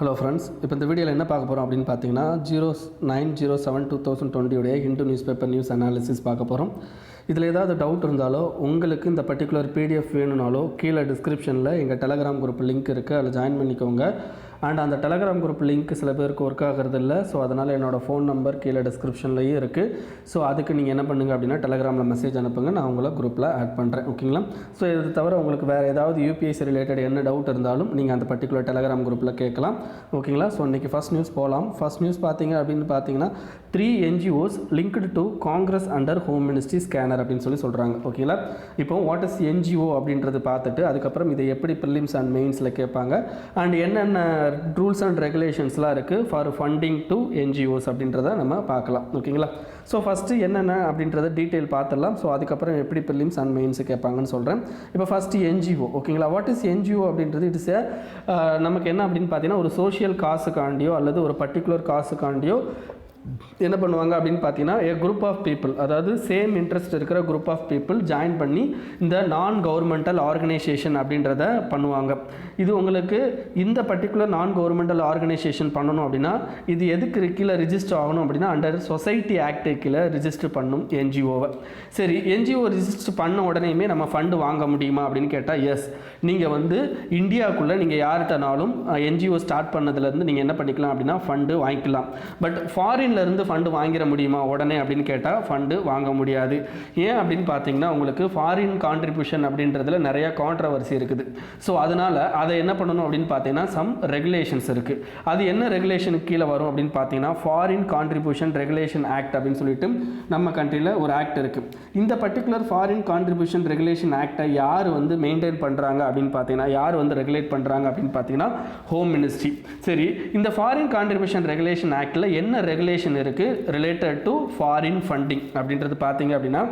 Hello friends, இப்போ இந்த வீடியோவில் என்ன பார்க்க போகிறோம் அப்படின்னு பார்த்தீங்கன்னா 09/07/2020 Hindu news paper news analysis பார்க்க போகிறோம். இதில் ஏதாவது டவுட் இருந்தாலோ உங்களுக்கு இந்த பர்டிகுலர் பிடிஎஃப் வேணும்னாலோ கீழே டிஸ்கிரிப்ஷனில் எங்கள் டெலகிராம் குரூப் லிங்க் இருக்குது, அதில் ஜாயின் பண்ணிக்கோங்க. அண்ட் அந்த டெலகிராம் குரூப் லிங்க் சில பேருக்கு ஒர்க் ஆகிறது இல்லை. ஸோ அதனால் என்னோடய ஃபோன் நம்பர் கீழே டிஸ்கிரிப்ஷன்லேயும் இருக்குது. ஸோ அதுக்கு நீங்கள் என்ன பண்ணுங்கள் அப்படின்னா டெலகிராமில் மெசேஜ் அனுப்புங்க, நான் உங்களை குரூப்பில் ஆட் பண்ணுறேன். ஓகேங்களா? ஸோ இது தவிர உங்களுக்கு வேறு ஏதாவது யூபிஎஸ்சி ரிலேட்டட் என்ன டவுட் இருந்தாலும் நீங்கள் அந்த பர்டிகுலர் டெலகிராம் குரூப்பில் கேட்கலாம். ஓகேங்களா? ஸோ இன்றைக்கி ஃபஸ்ட் நியூஸ் போகலாம். ஃபஸ்ட் நியூஸ் பார்த்தீங்கன்னா 3 NGOs linked to Congress under Home Ministry scanner அப்படின்னு சொல்கிறாங்க. ஓகேங்களா? இப்போ வாட் இஸ் NGO அப்படின்றது பார்த்துட்டு அதுக்கப்புறம் இதை எப்படி ப்ரிலிம்ஸ் அண்ட் மெயின்ஸில் கேட்பாங்க அண்ட் என்னென்ன ரூல்ஸ் அண்ட் ரெகுலேஷன்ஸ்லாம் இருக்குது ஃபார் ஃபண்டிங் டு NGOs அப்படின்றத நம்ம பார்க்கலாம். ஓகேங்களா? ஸோ ஃபஸ்ட்டு என்னென்ன அப்படின்றத டீட்டெயில் பார்த்துடலாம். ஸோ அதுக்கப்புறம் எப்படி ப்ரிலிம்ஸ் அண்ட் மெயின்ஸு கேட்பாங்கன்னு சொல்கிறேன். இப்போ ஃபஸ்ட்டு NGO. ஓகேங்களா? வாட் இஸ் NGO அப்படின்றது இட்ஸ் நமக்கு என்ன அப்படின்னு பார்த்தீங்கன்னா ஒரு சோஷியல் காசுக்காண்டியோ அல்லது ஒரு பர்டிகுலர் காசுக்காண்டியோ என்ன பண்ணுவாங்க அப்படின்னு பார்த்தீங்கன்னா குரூப் ஆஃப் பீப்புள், அதாவது சேம் இன்ட்ரெஸ்ட் இருக்கிற குரூப் ஆஃப் பீப்புள் ஜாயின் பண்ணி இந்த நான் கவர்மெண்டல் ஆர்கனைசேஷன் அப்படின்றத பண்ணுவாங்க. இது உங்களுக்கு இந்த பர்டிகுலர் நான் கவர்மெண்டல் ஆர்கனைசேஷன் பண்ணணும் அப்படின்னா இது எதுக்கு கீழே ரிஜிஸ்டர் ஆகணும் அப்படின்னா அண்டர் சொசைட்டி ஆக்ட் கீழே ரிஜிஸ்டர் பண்ணும் NGOவை. சரி, NGO ரிஜிஸ்டர் பண்ண உடனேயுமே நம்ம ஃபண்டு வாங்க முடியுமா அப்படின்னு கேட்டால் எஸ். நீங்கள் இந்தியாவுக்குள்ளே நீங்கள் யார்கிட்டனாலும் NGO ஸ்டார்ட் பண்ணதுலேருந்து நீங்கள் என்ன பண்ணிக்கலாம் அப்படின்னா ஃபண்டு வாங்கிக்கலாம். பட் ஃபாரின்லேருந்து ஃபண்டு வாங்கிட முடியுமா உடனே அப்படின்னு கேட்டால் ஃபண்டு வாங்க முடியாது. ஏன் அப்படின்னு பார்த்தீங்கன்னா உங்களுக்கு ஃபாரின் கான்ட்ரிபியூஷன் அப்படின்றதுல நிறைய கான்ட்ரவர்சி இருக்குது. ஸோ அதனால் அதை என்ன பண்ணணும் அப்படின்னு பார்த்தீங்கன்னா சம் ரெகுலேஷன்ஸ் இருக்குது. அது என்ன ரெகுலேஷனுக்கு கீழே வரும் அப்படின்னு பார்த்தீங்கன்னா ஃபாரின் கான்ட்ரிபியூஷன் ரெகுலேஷன் ஆக்ட் அப்படின்னு சொல்லிட்டு நம்ம கண்ட்ரியில் ஒரு ஆக்ட் இருக்குது. இந்த பர்டிகுலர் ஃபாரின் கான்ட்ரிபியூஷன் ரெகுலேஷன் ஆக்டை யார் மெயின்டைன் பண்ணுறாங்க அப்படின்னு பார்த்தீங்கன்னா யார் ரெகுலேட் பண்ணுறாங்க அப்படின்னு பார்த்தீங்கன்னா ஹோம் மினிஸ்ட்ரி. சரி, இந்த ஃபாரின் கான்ட்ரிபியூஷன் ரெகுலேஷன் ஆக்டில் என்ன ரெகுலேஷன் இருக்குது ரிலேட்டட் டு ஃபாரின் ஃபண்டிங் அப்படின்றது பார்த்தீங்க அப்படின்னா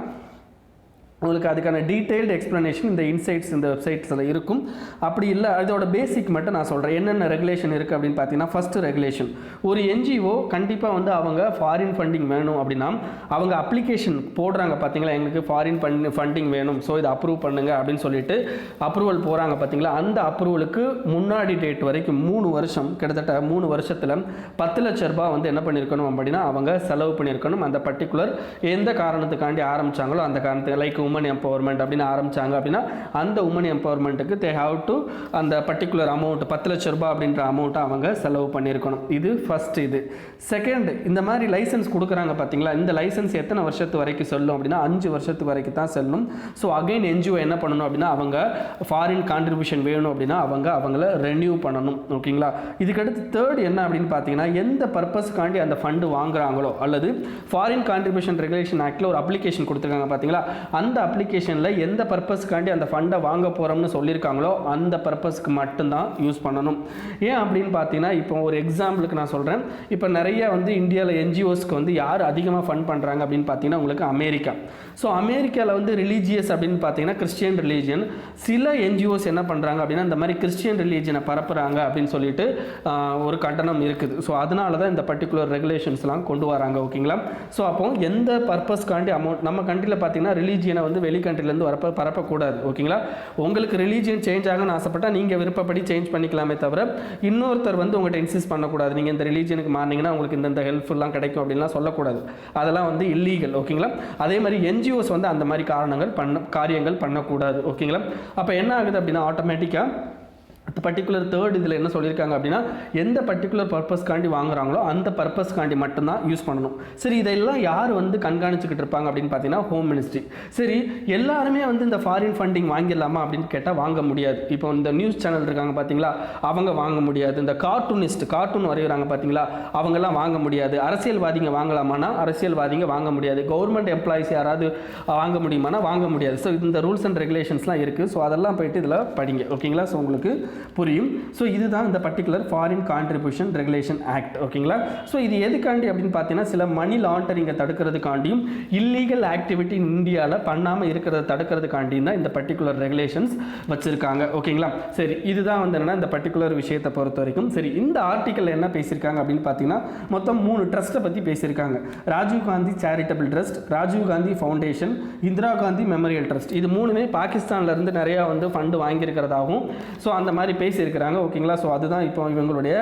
உங்களுக்கு அதுக்கான டீட்டெயில்டு எக்ஸ்ப்ளனேஷன் இந்த இன்சைட்ஸ் இந்த வெப்சைட்ஸில் இருக்கும். அப்படி இல்லை அதோட பேசிக் மட்டும் நான் சொல்கிறேன். என்னென்ன ரெகுலேஷன் இருக்குது அப்படின்னு பார்த்தீங்கன்னா ஃபஸ்ட்டு ரெகுலேஷன், ஒரு NGO கண்டிப்பாக அவங்க ஃபாரின் ஃபண்டிங் வேணும் அப்படின்னா அவங்க அப்ளிகேஷன் போடுறாங்க பார்த்தீங்களா, எங்களுக்கு ஃபாரின் ஃபண்டிங் வேணும், ஸோ இதை அப்ரூவ் பண்ணுங்க அப்படின்னு சொல்லிட்டு அப்ரூவல் போகிறாங்க பார்த்தீங்களா. அந்த அப்ரூவலுக்கு முன்னாடி டேட் வரைக்கும் 3 வருஷம், கிட்டத்தட்ட 3 வருஷத்தில் 10 லட்ச ரூபாய் என்ன பண்ணியிருக்கணும் அப்படின்னா அவங்க செலவு பண்ணியிருக்கணும். அந்த பர்டிகுலர் எந்த காரணத்துக்காண்டி ஆரம்பித்தாங்களோ அந்த காரணத்துக்கு, லைக் உமன் எம்பவர்மெண்ட் அப்படின்னு ஆரம்பிச்சாங்க அப்படின்னா அந்த உமன் எம்பவர்மெண்ட்டுக்கு தே ஹாவ் டு அந்த பர்டிகுலர் அமௌண்ட் 10 லட்ச ரூபாய் அப்படின்ற அமௌண்ட்டை அவங்க செலவு பண்ணியிருக்கணும். இது ஃபர்ஸ்ட். இது செகண்ட், இந்த மாதிரி லைசன்ஸ் கொடுக்குறாங்க பார்த்தீங்களா, இந்த லைசன்ஸ் எத்தனை வருஷத்து வரைக்கும் செல்லும் அப்படின்னா 5 வருஷத்து வரைக்கும் தான் செல்லும். ஸோ அகைன் NGO என்ன பண்ணணும் அப்படின்னா அவங்க ஃபாரின் கான்ட்ரிபியூஷன் வேணும் அப்படின்னா அவங்கள ரெனியூ பண்ணணும். ஓகேங்களா? இதுக்கடுத்து தேர்ட் என்ன அப்படின்னு பார்த்தீங்கன்னா எந்த பர்பஸ்க்காண்டி அந்த ஃபண்டு வாங்குறாங்களோ அல்லது ஃபாரின் கான்ட்ரிபியூஷன் ரெகுலேஷன் ஆக்டில் ஒரு அப்ளிகேஷன் கொடுத்துருக்காங்க பார்த்தீங்களா, அந்த அப்ளிகேஷனில் எந்த பர்பஸ்க்காண்டி அந்த ஃபண்டை வாங்க போகிறோம்னு சொல்லியிருக்காங்களோ அந்த பர்பஸ்க்கு மட்டும்தான் யூஸ் பண்ணணும். ஏன் அப்படின்னு பார்த்தீங்கன்னா இப்போ ஒரு எக்ஸாம்பிளுக்கு நான் சொல்கிறேன். இப்போ நிறைய இந்தியாவில் NGOஸ்க்கு யார் அதிகமாக ஃபண்ட் பண்ணுறாங்க அப்படின்னு பார்த்தீங்கன்னா உங்களுக்கு அமெரிக்கா. ஸோ அமெரிக்காவில் ரிலீஜியஸ் அப்படின்னு பார்த்தீங்கன்னா கிறிஸ்டியன் ரிலீஜியன். சில NGOs என்ன பண்ணுறாங்க அப்படின்னா இந்த மாதிரி கிறிஸ்டியன் ரிலீஜனை பரப்புகிறாங்க அப்படின்னு சொல்லிட்டு ஒரு கண்டனம் இருக்குது. ஸோ அதனால தான் இந்த பர்டிகுலர் ரெகுலேஷன்ஸ்லாம் கொண்டு வராங்க. ஓகேங்களா? ஸோ அப்போ எந்த பர்பஸ்க்காண்டி அமௌண்ட் நம்ம கண்ட்ரியில் பார்த்தீங்கன்னா ரிலீஜியனை வெளி கண்ட்ரிலேருந்து பரப்பக்கூடாது. ஓகேங்களா? உங்களுக்கு ரிலீஜியன் சேஞ்ச் ஆகணும்னு ஆசைப்பட்டால் நீங்கள் விருப்பப்படி சேஞ்ச் பண்ணிக்கலாமே தவிர இன்னொருத்தர் உங்கள்கிட்ட இன்சிஸ்ட் பண்ணக்கூடாது. நீங்கள் இந்த ரிலீஜனுக்கு மாறினீங்கன்னா உங்களுக்கு இந்த ஹெல்ப்ஃபுல்லாம் கிடைக்கும் அப்படின்லாம் சொல்லக்கூடாது. அதெல்லாம் இல்லீகல். ஓகேங்களா? அதே மாதிரி NGOs அந்த மாதிரி காரியங்கள் பண்ணக்கூடாது. ஓகேங்களா? அப்போ என்ன ஆகுது அப்படின்னா ஆட்டோமேட்டிக்காக பர்டிகுலர் தேர்ட் இதில் என்ன சொல்லியிருக்காங்க அப்படின்னா எந்த பர்டிகுலர் பர்பஸ்க்காண்டி வாங்குறாங்களோ அந்த பர்பஸ்க்காண்டி மட்டும்தான் யூஸ் பண்ணணும். சரி, இதெல்லாம் யார் கண்காணிச்சுக்கிட்டு இருப்பாங்க அப்படின்னு பார்த்தீங்கன்னா ஹோம் மினிஸ்ட்ரி. சரி, எல்லாருமே இந்த ஃபாரின் ஃபண்டிங் வாங்கிடலாமா அப்படின்னு கேட்டால் வாங்க முடியாது. இப்போ இந்த நியூஸ் சேனல் இருக்காங்க பார்த்தீங்களா, அவங்க வாங்க முடியாது. இந்த கார்ட்டூன் வரைகிறாங்க பார்த்தீங்களா, அவங்கெல்லாம் வாங்க முடியாது. அரசியல்வாதிங்க வாங்கலாமான்னா அரசியல்வாதிங்க வாங்க முடியாது. கவர்மெண்ட் எம்ப்ளாயிஸ் யாராவது வாங்க முடியுமானா வாங்க முடியாது. ஸோ இந்த ரூல்ஸ் அண்ட் ரெகுலேஷன்ஸ்லாம் இருக்குது. ஸோ அதெல்லாம் போயிட்டு இதில் படிங்க. ஓகேங்களா? ஸோ உங்களுக்கு புரியும். ஸோ இதுதான் இந்த particular foreign contribution regulation act. ஓகேங்களா? ஸோ இது எதுக்காண்டி அப்படின்னு பார்த்தீங்கன்னா சில மணி லாண்டரிங்கை தடுக்கிறதுக்காண்டியும் இல்லீகல் ஆக்டிவிட்டி இந்தியாவில் பண்ணாமல் இருக்கிறத தடுக்கிறதுக்காண்டியும் தான் இந்த பர்டிகுலர் ரெகுலேஷன்ஸ் வச்சுருக்காங்க. ஓகேங்களா? சரி, இதுதான் என்னென்னா இந்த பர்டிகுலர் விஷயத்தை பொறுத்த வரைக்கும். சரி, இந்த ஆர்டிக்கல் என்ன பேசியிருக்காங்க அப்படின்னு பார்த்தீங்கன்னா மொத்தம் 3 ட்ரஸ்ட்டை பற்றி பேசியிருக்காங்க. Rajiv Gandhi charitable trust, Rajiv Gandhi foundation, Indira Gandhi memorial trust. இது 3மே பாகிஸ்தான்லேருந்து நிறையா ஃபண்டு வாங்கியிருக்கிறதாகவும் ஸோ அந்த மாதிரி மாதிரி பேசியிருக்கிறாங்க. ஓகேங்களா? ஸோ அதுதான் இப்போ இவங்களுடைய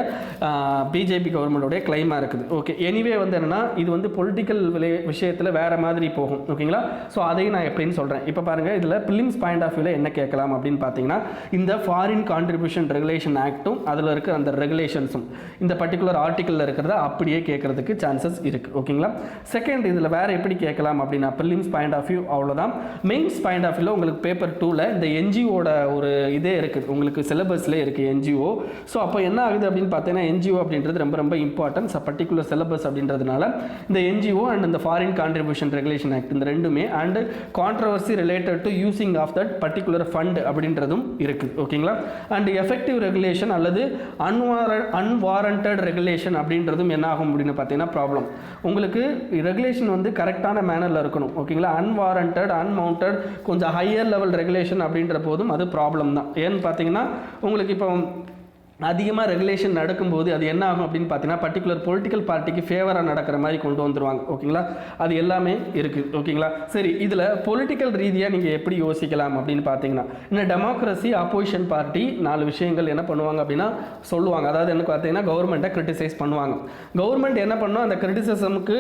பிஜேபி கவர்மெண்டோடைய கிளைமாக இருக்குது. ஓகே, எனிவே வந்து என்னென்னா இது வந்து பொலிட்டிக்கல் விஷயத்தில் வேறு மாதிரி போகும். ஓகேங்களா? ஸோ அதையும் நான் எப்படின்னு சொல்கிறேன். இப்போ பாருங்கள், இதில் ப்ரிலிம்ஸ் பாயிண்ட் ஆஃப் வியூவில் என்ன கேட்கலாம் அப்படின்னு பார்த்தீங்கன்னா, இந்த ஃபாரின் கான்ட்ரிபியூஷன் ரெகுலேஷன் ஆக்ட்டும் அதில் இருக்கிற அந்த ரெகுலேஷன்ஸும் இந்த பர்டிகுலர் ஆர்டிக்கலில் இருக்கிறத அப்படியே கேட்கறதுக்கு சான்சஸ் இருக்குது. ஓகேங்களா? செகண்ட், இதில் வேறு எப்படி கேட்கலாம் அப்படின்னா, ப்ரிலிம்ஸ் பாயிண்ட் ஆஃப் வியூ அவ்வளோதான். மெயின்ஸ் பாயிண்ட் ஆஃப் வியூவில் உங்களுக்கு பேப்பர் 2ல் இந்த என்ஜிஓட ஒரு இதே இருக்குது, உங்களுக்கு சிலபஸ்லேயே இருக்குது என்ஜிஓ. ஸோ அப்போ என்ன ஆகுது அப்படின்னு பார்த்தீங்கன்னா, என்ஜிஓ அப்படின்றது ரொம்ப ரொம்ப இம்பார்ட்டன்ஸ் பர்டிகுலர் சிலபஸ் அப்படின்றதுனால இந்த என்ஜிஓ அண்ட் இந்த ஃபாரின் கான்ட்ரிபியூஷன் ரெகுலேஷன் ஆக்ட் இந்த ரெண்டுமே and controversy related to using of that particular fund அப்படின்றதும் இருக்குது. ஓகேங்களா? அண்ட் எஃபெக்டிவ் ரெகுலேஷன் அல்லது அன்வாரண்டட் ரெகுலேஷன் அப்படின்றதும் என்ன ஆகும் அப்படின்னு பார்த்தீங்கன்னா ப்ராப்ளம். உங்களுக்கு ரெகுலேஷன் வந்து கரெக்டான மேனரில் இருக்கணும். ஓகேங்களா? அன்வாரண்டட் அன்மவுண்டட் கொஞ்சம் ஹையர் லெவல் ரெகுலேஷன் அப்படின்ற போதும் அது ப்ராப்ளம் தான். ஏன்னு பார்த்தீங்கன்னா உங்களுக்கு இப்போ அதிகமாக ரெகுலேஷன் நடக்கும்போது அது என்ன ஆகும் அப்படின்னு பார்த்தீங்கன்னா பர்டிகுலர் பொலிட்டிக்கல் பார்ட்டிக்கு ஃபேவராக நடக்கிற மாதிரி கொண்டு வந்துருவாங்க. ஓகேங்களா? அது எல்லாமே இருக்குது. ஓகேங்களா? சரி, இதில் பொலிட்டிக்கல் ரீதியாக நீங்கள் எப்படி யோசிக்கலாம் அப்படின்னு பார்த்தீங்கன்னா, இந்த டெமோக்ரஸி ஆப்போசிஷன் பார்ட்டி 4 விஷயங்கள் என்ன பண்ணுவாங்க அப்படின்னா சொல்லுவாங்க. அதாவது என்ன பார்த்தீங்கன்னா கவர்மெண்ட்டை கிரிட்டிசைஸ் பண்ணுவாங்க. கவர்மெண்ட் என்ன பண்ணும், அந்த கிரிட்டிசிசமுக்கு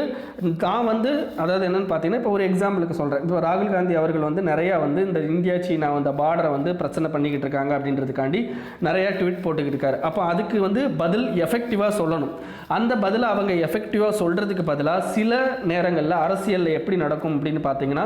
தான் வந்து அதாவது என்னென்னு பார்த்தீங்கன்னா, இப்போ ஒரு எக்ஸாம்பிளுக்கு சொல்கிறேன். இப்போ ராகுல் காந்தி அவர்கள் வந்து நிறையா வந்து இந்த இந்தியா சீனா அந்த பார்டரை வந்து பிரச்சனை பண்ணிக்கிட்டு இருக்காங்க அப்படின்றதுக்காண்டி நிறையா ட்வீட் போட்டுக்கிட்டு இருக்காங்க. அப்போ அதுக்கு வந்து பதில் எஃபெக்டிவாக சொல்லணும். அந்த பதிலை அவங்க எஃபெக்டிவாக சொல்கிறதுக்கு பதிலாக சில நேரங்களில் அரசியலில் எப்படி நடக்கும் அப்படின்னு பார்த்தீங்கன்னா,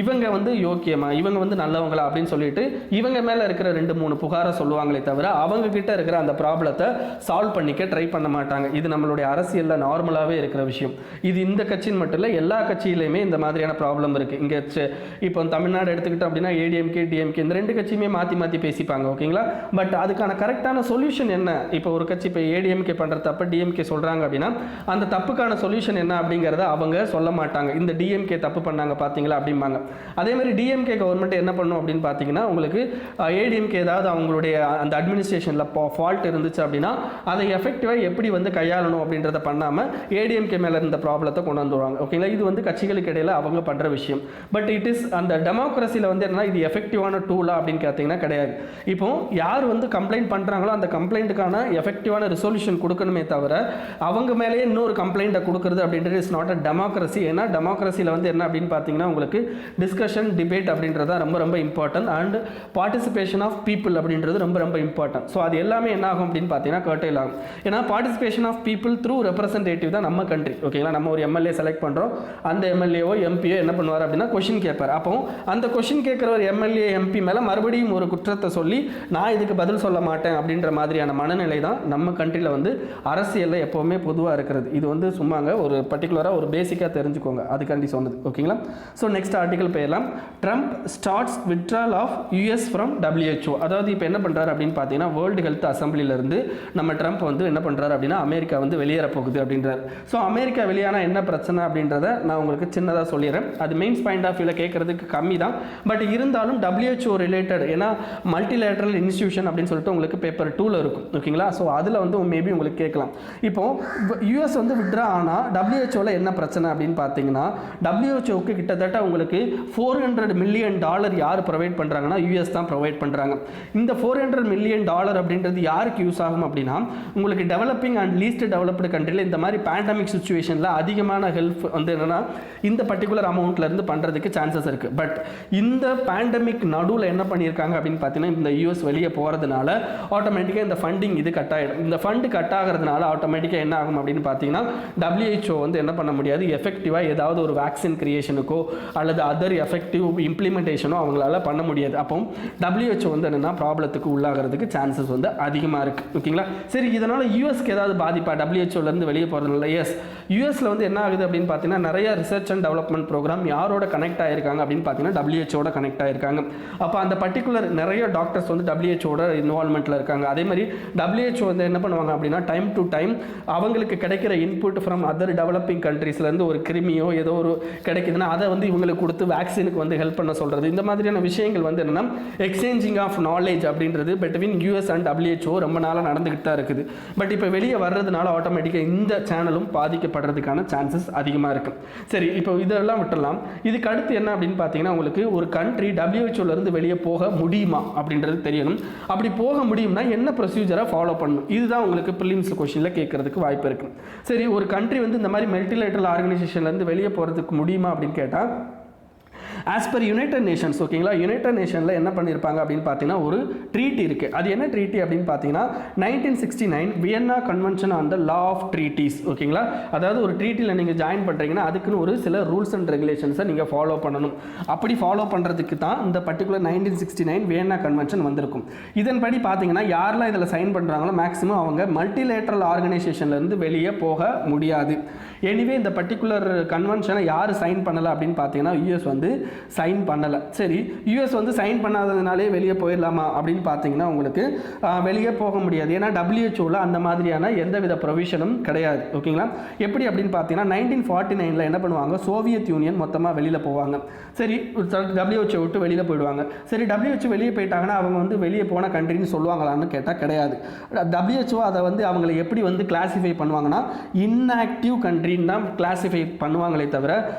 இவங்க வந்து யோக்கியமா இவங்க வந்து நல்லவங்களா அப்படின்னு சொல்லிட்டு இவங்க மேலே இருக்கிற 2-3 புகாரை சொல்லுவாங்களே தவிர அவங்க கிட்ட இருக்கிற அந்த ப்ராப்ளத்தை சால்வ் பண்ணிக்க ட்ரை பண்ண மாட்டாங்க. இது நம்மளுடைய அரசியலில் நார்மலாகவே இருக்கிற விஷயம். இது இந்த கட்சின்னு மட்டும் இல்லை, எல்லா கட்சியிலையுமே இந்த மாதிரியான ப்ராப்ளம் இருக்குது. இங்கே இப்போ தமிழ்நாடு எடுத்துக்கிட்டோம் அப்படின்னா ஏடிஎம்கே டிஎம்கே இந்த 2 கட்சியுமே மாற்றி மாற்றி பேசிப்பாங்க. ஓகேங்களா? பட் அதுக்கான கரெக்டான சொல்யூஷன் என்ன? இப்போ ஒரு கட்சி இப்போ ஏடிஎம்கே பண்ணுற தப்பு டிஎம்கே சொல்கிறாங்க அப்படின்னா அந்த தப்புக்கான சொல்யூஷன் என்ன அப்படிங்கிறத அவங்க சொல்ல மாட்டாங்க. இந்த டிஎம்கே தப்பு பண்ணாங்க பார்த்தீங்களா அப்படிம்பாங்க. அதே மாதிரி டிஎம்கே கவர்மெண்ட் என்ன பண்ணும் அப்படின்னு பார்த்தீங்கன்னா, உங்களுக்கு ஏடிஎம்கே ஏதாவது அவங்களுடைய அந்த அட்மினிஸ்ட்ரேஷனில் ஃபால்ட் இருந்துச்சு அப்படின்னா அதை எஃபெக்டிவாக எப்படி வந்து கையாளணும் அப்படின்றத பண்ணாமல் ஏடிஎம்கே மேலே இருந்த ப்ராப்ளத்தை கொண்டு வந்துடுவாங்க. ஓகேங்களா? இது வந்து கட்சிகளுக்கு இடையில் அவங்க பண்ணுற விஷயம். பட் இட் இஸ் அந்த டெமோக்ரஸியில் வந்து என்னன்னா இது எஃபெக்டிவான டூலா அப்படின்னு பார்த்தீங்கன்னா கிடையாது. இப்போ யார் வந்து கம்ப்ளைண்ட் பண்ணுறாங்களோ அந்த கம்ப்ளைண்ட்டுக்கான எஃபெக்டிவான ரெசல்யூஷன் கொடுக்கணுமே தவிர அவங்க மேலேயே இன்னொரு கம்ப்ளைண்ட்டை கொடுக்குறது அப்படின்றது இஸ் நாட் அ டெமோக்ரஸி. ஏன்னா டெமோக்ரஸியில் வந்து என்ன அப்படின்னு பார்த்தீங்கன்னா உங்களுக்கு டிஸ்கஷன் டிபேட் அப்படின்றது ரொம்ப ரொம்ப important and participation of people அப்படின்றது ரொம்ப ரொம்ப இம்பார்ட்டன்ட். ஸோ அது எல்லாமே என்ன ஆகும் அப்படின்னு பார்த்தீங்கன்னா கர்டைல் ஆகும். ஏன்னா participation of people through representative தான் நம்ம கண்ட்ரி. ஓகேங்களா? நம்ம ஒரு எம்எல்ஏ செலக்ட் பண்ணுறோம். அந்த எம்எல்ஏவோ எம்பியோ என்ன பண்ணுவார் அப்படின்னா கொஷின் கேட்பார். அப்போ அந்த கொஷின் கேட்குற ஒரு எம்எல்ஏ எம்பி மேலே மறுபடியும் ஒரு குற்றத்தை சொல்லி நான் இதுக்கு பதில் சொல்ல மாட்டேன் அப்படின்ற மாதிரியான மனநிலை தான் நம்ம கண்ட்ரியில் வந்து அரசியலில் எப்போவுமே பொதுவாக இருக்கிறது. இது வந்து சும்மாங்க ஒரு பர்டிகுலராக ஒரு பேசிக்காக தெரிஞ்சுக்கோங்க, அதுக்காண்டி சொன்னது. ஓகேங்களா? ஸோ நெக்ஸ்ட் ஆர்டிகல் போயிடலாம். Trump starts withdrawal of US from WHO. அதாவது இப்போ என்ன பண்ணுறாரு அப்படின்னு பார்த்தீங்கன்னா வேர்ல்டு ஹெல்த் அசம்பிளிலேருந்து நம்ம ட்ரம்ப் வந்து என்ன பண்ணுறாரு அப்படின்னா அமெரிக்கா வந்து வெளியேற போகுது அப்படின்றார். ஸோ அமெரிக்கா வெளியானா என்ன பிரச்சனை அப்படின்றத நான் உங்களுக்கு சின்னதாக சொல்லிடுறேன். அது மெயின்ஸ் பாயிண்ட் ஆஃப் வியூவில் கேட்குறதுக்கு கம்மி தான். பட் இருந்தாலும் WHO ரிலேட்டட், ஏன்னா மல்டிலேட்ரல் இன்ஸ்டியூஷன் அப்படின்னு சொல்லிட்டு உங்களுக்கு பேப்பர் 2ல் இருக்கும். ஓகேங்களா? ஸோ அதில் வந்து மேபி உங்களுக்கு கேட்கலாம். இப்போ யூஎஸ் வந்து விட்ரா ஆனால் WHOவில் என்ன பிரச்சனை அப்படின்னு பார்த்தீங்கன்னா WHOக்கு கிட்டத்தட்ட உங்களுக்கு $400 மில்லியன் யார் ப்ரொவைட் பண்ணுறாங்கன்னா யூஎஸ் தான் ப்ரொவைட் பண்ணுறாங்க. இந்த $400 மில்லியன் அப்படின்றது யாருக்கு யூஸ் ஆகும் அப்படின்னா உங்களுக்கு டெவலப்பிங் அண்ட் லீஸ்ட் டெவலப்டு கண்ட்ரியில் இந்த மாதிரி பேண்டமிக் சுச்சுவேஷனில் அதிகமான ஹெல்ப் வந்து என்னென்னா இந்த பர்டிகுலர் அமௌண்ட்லேருந்து பண்ணுறதுக்கு சான்சஸ் இருக்குது. பட் இந்த பேண்டமிக் நடுவில் என்ன பண்ணியிருக்காங்க அப்படின்னு பார்த்தீங்கன்னா இந்த யூஎஸ் வெளியே போகிறதுனால ஆட்டோமேட்டிக்காக இந்த ஃபண்டிங் இது கட் ஆகிடும். இந்த ஃபண்டு கட் ஆகிறதுனால ஆட்டோமேட்டிக்காக என்ன ஆகும் அப்படின்னு பார்த்தீங்கன்னா WHO வந்து என்ன பண்ண முடியாது, எஃபெக்டிவாக ஏதாவது ஒரு வேக்சின் கிரியேஷனுக்கோ அல்லது அதர் எஃபெக்டிவ் இம்ப்ளிமெண்டேஷனோ அவங்களால பண்ண முடியாது. அப்போ WHO வந்து என்னென்னா ப்ராப்ளத்துக்கு உள்ளாகிறதுக்கு சான்சஸ் வந்து அதிகமாக இருக்குது. ஓகேங்களா? சரி, இதனால் யூஎஸ்க்கு ஏதாவது பாதிப்பா WHO வெளியே போகிறதுனால? எஸ், யூஎஸில் வந்து என்ன ஆகுது அப்படின்னு பார்த்தீங்கன்னா நிறைய ரிசர்ச் அண்ட் டெவலப்மெண்ட் ப்ரோக்ராம் யாரோட கனெக்ட் ஆகிருக்காங்க அப்படின்னு பார்த்தீங்கன்னா WHO கனெக்ட் ஆகிருக்காங்க. அப்போ அந்த பர்டிகுலர் நிறைய டாக்டர்ஸ் வந்து WHO இன்வால்மெண்ட்டில் இருக்காங்க. அதே மாதிரி WHO வந்து என்ன பண்ணுவாங்க அப்படின்னா டைம் டு டைம் அவங்களுக்கு கிடைக்கிற இன்புட் ஃப்ரம் அதர் டெவலப்பிங் கண்ட்ரீஸ்லேருந்து ஒரு கிருமியோ ஏதோ ஒரு கிடைக்குதுன்னா அதை வந்து இவங்களுக்கு கொடுத்து வேக்சினுக்கு வந்து ஹெல்ப் பண்ண சொல்கிறது. இந்த மாதிரியான விஷயங்கள் வந்து என்னென்னா எக்ஸ்சேஞ்சிங் ஆஃப் நாலேஜ் அப்படின்றது பிட்வீன் US அண்ட் WHO ரொம்ப நாளாக நடந்துக்கிட்டு தான் இருக்குது. பட் இப்போ வெளியே வர்றதுனால ஆட்டோமேட்டிக்காக இந்த சேனலும் பாதிக்கப்படுறதுக்கான சான்சஸ் அதிகமாக இருக்குது. சரி, இப்போ இதெல்லாம் விட்டுடலாம். இதுக்கு அடுத்து என்ன அப்படின்னு பார்த்தீங்கன்னா உங்களுக்கு ஒரு கண்ட்ரி WHO வெளியே போக முடியுமா அப்படின்றது தெரியணும். அப்படி போக முடியும்னா என்ன ப்ரொசீஜரை ஃபாலோ பண்ணணும், இதுதான் உங்களுக்கு ப்ரிலிம்ஸ் கொஸ்டினில் கேட்கறதுக்கு வாய்ப்பு இருக்குது. சரி, ஒரு கண்ட்ரி வந்து இந்த மாதிரி மல்டிலேட்டரல் ஆர்கனைசேஷன்லேருந்து வெளியே போகிறதுக்கு முடியுமா அப்படின்னு கேட்டால் ஆஸ் பர் யுனைடெட் நேஷன்ஸ் ஓகேங்களா, யுனைடெட் நேஷனில் என்ன பண்ணியிருப்பாங்க அப்படின்னு பார்த்தீங்கன்னா ஒரு ட்ரீட்டி இருக்குது. அது என்ன ட்ரீட்டி அப்படின்னு பார்த்தீங்கன்னா 1969 Vienna convention on the law of treaties ஓகேங்களா. அதாவது ஒரு ட்ரீட்டியில் நீங்கள் ஜாயின் பண்ணுறீங்கன்னா அதுக்குன்னு ஒரு சில ரூல்ஸ் அண்ட் ரெகுலேஷன்ஸை நீங்கள் ஃபாலோ பண்ணணும். அப்படி ஃபாலோ பண்ணுறதுக்கு தான் இந்த பர்டிகுலர் 1969 வியன்னா கன்வென்ஷன் வந்திருக்கும். இதன்படி பார்த்தீங்கன்னா யாரெல்லாம் இதில் சைன் பண்ணுறாங்களோ மேக்ஸிமம் அவங்க மல்டிலேட்டரல் ஆர்கனைசேஷன்லேருந்து வெளியே போக முடியாது. எனிவே இந்த பர்டிகுலர் கன்வென்ஷனை யார் சைன் பண்ணலை அப்படின்னு பார்த்தீங்கன்னா US வந்து சைன் பண்ணலை. சரி, US வந்து சைன் பண்ணாததுனாலே வெளியே போயிடலாமா அப்படின்னு பார்த்தீங்கன்னா உங்களுக்கு வெளியே போக முடியாது. ஏன்னா WHOவில் அந்த மாதிரியான எந்தவித ப்ரொவிஷனும் கிடையாது ஓகேங்களா. எப்படி அப்படின்னு பார்த்தீங்கன்னா 1949 என்ன பண்ணுவாங்க, சோவியத் யூனியன் மொத்தமாக வெளியில் போவாங்க. சரி, WHO விட்டு வெளியில் போயிடுவாங்க. சரி, WHO வெளியே போயிட்டாங்கன்னா அவங்க வந்து வெளியே போன கண்ட்ரின்னு சொல்லுவாங்களான்னு கேட்டால் கிடையாது. WHO அதை வந்து அவங்களை எப்படி வந்து கிளாஸிஃபை பண்ணுவாங்கன்னா இன்ஆக்டிவ் கண்ட்ரின்னு தான் கிளாஸிஃபை பண்ணுவாங்களே தவிர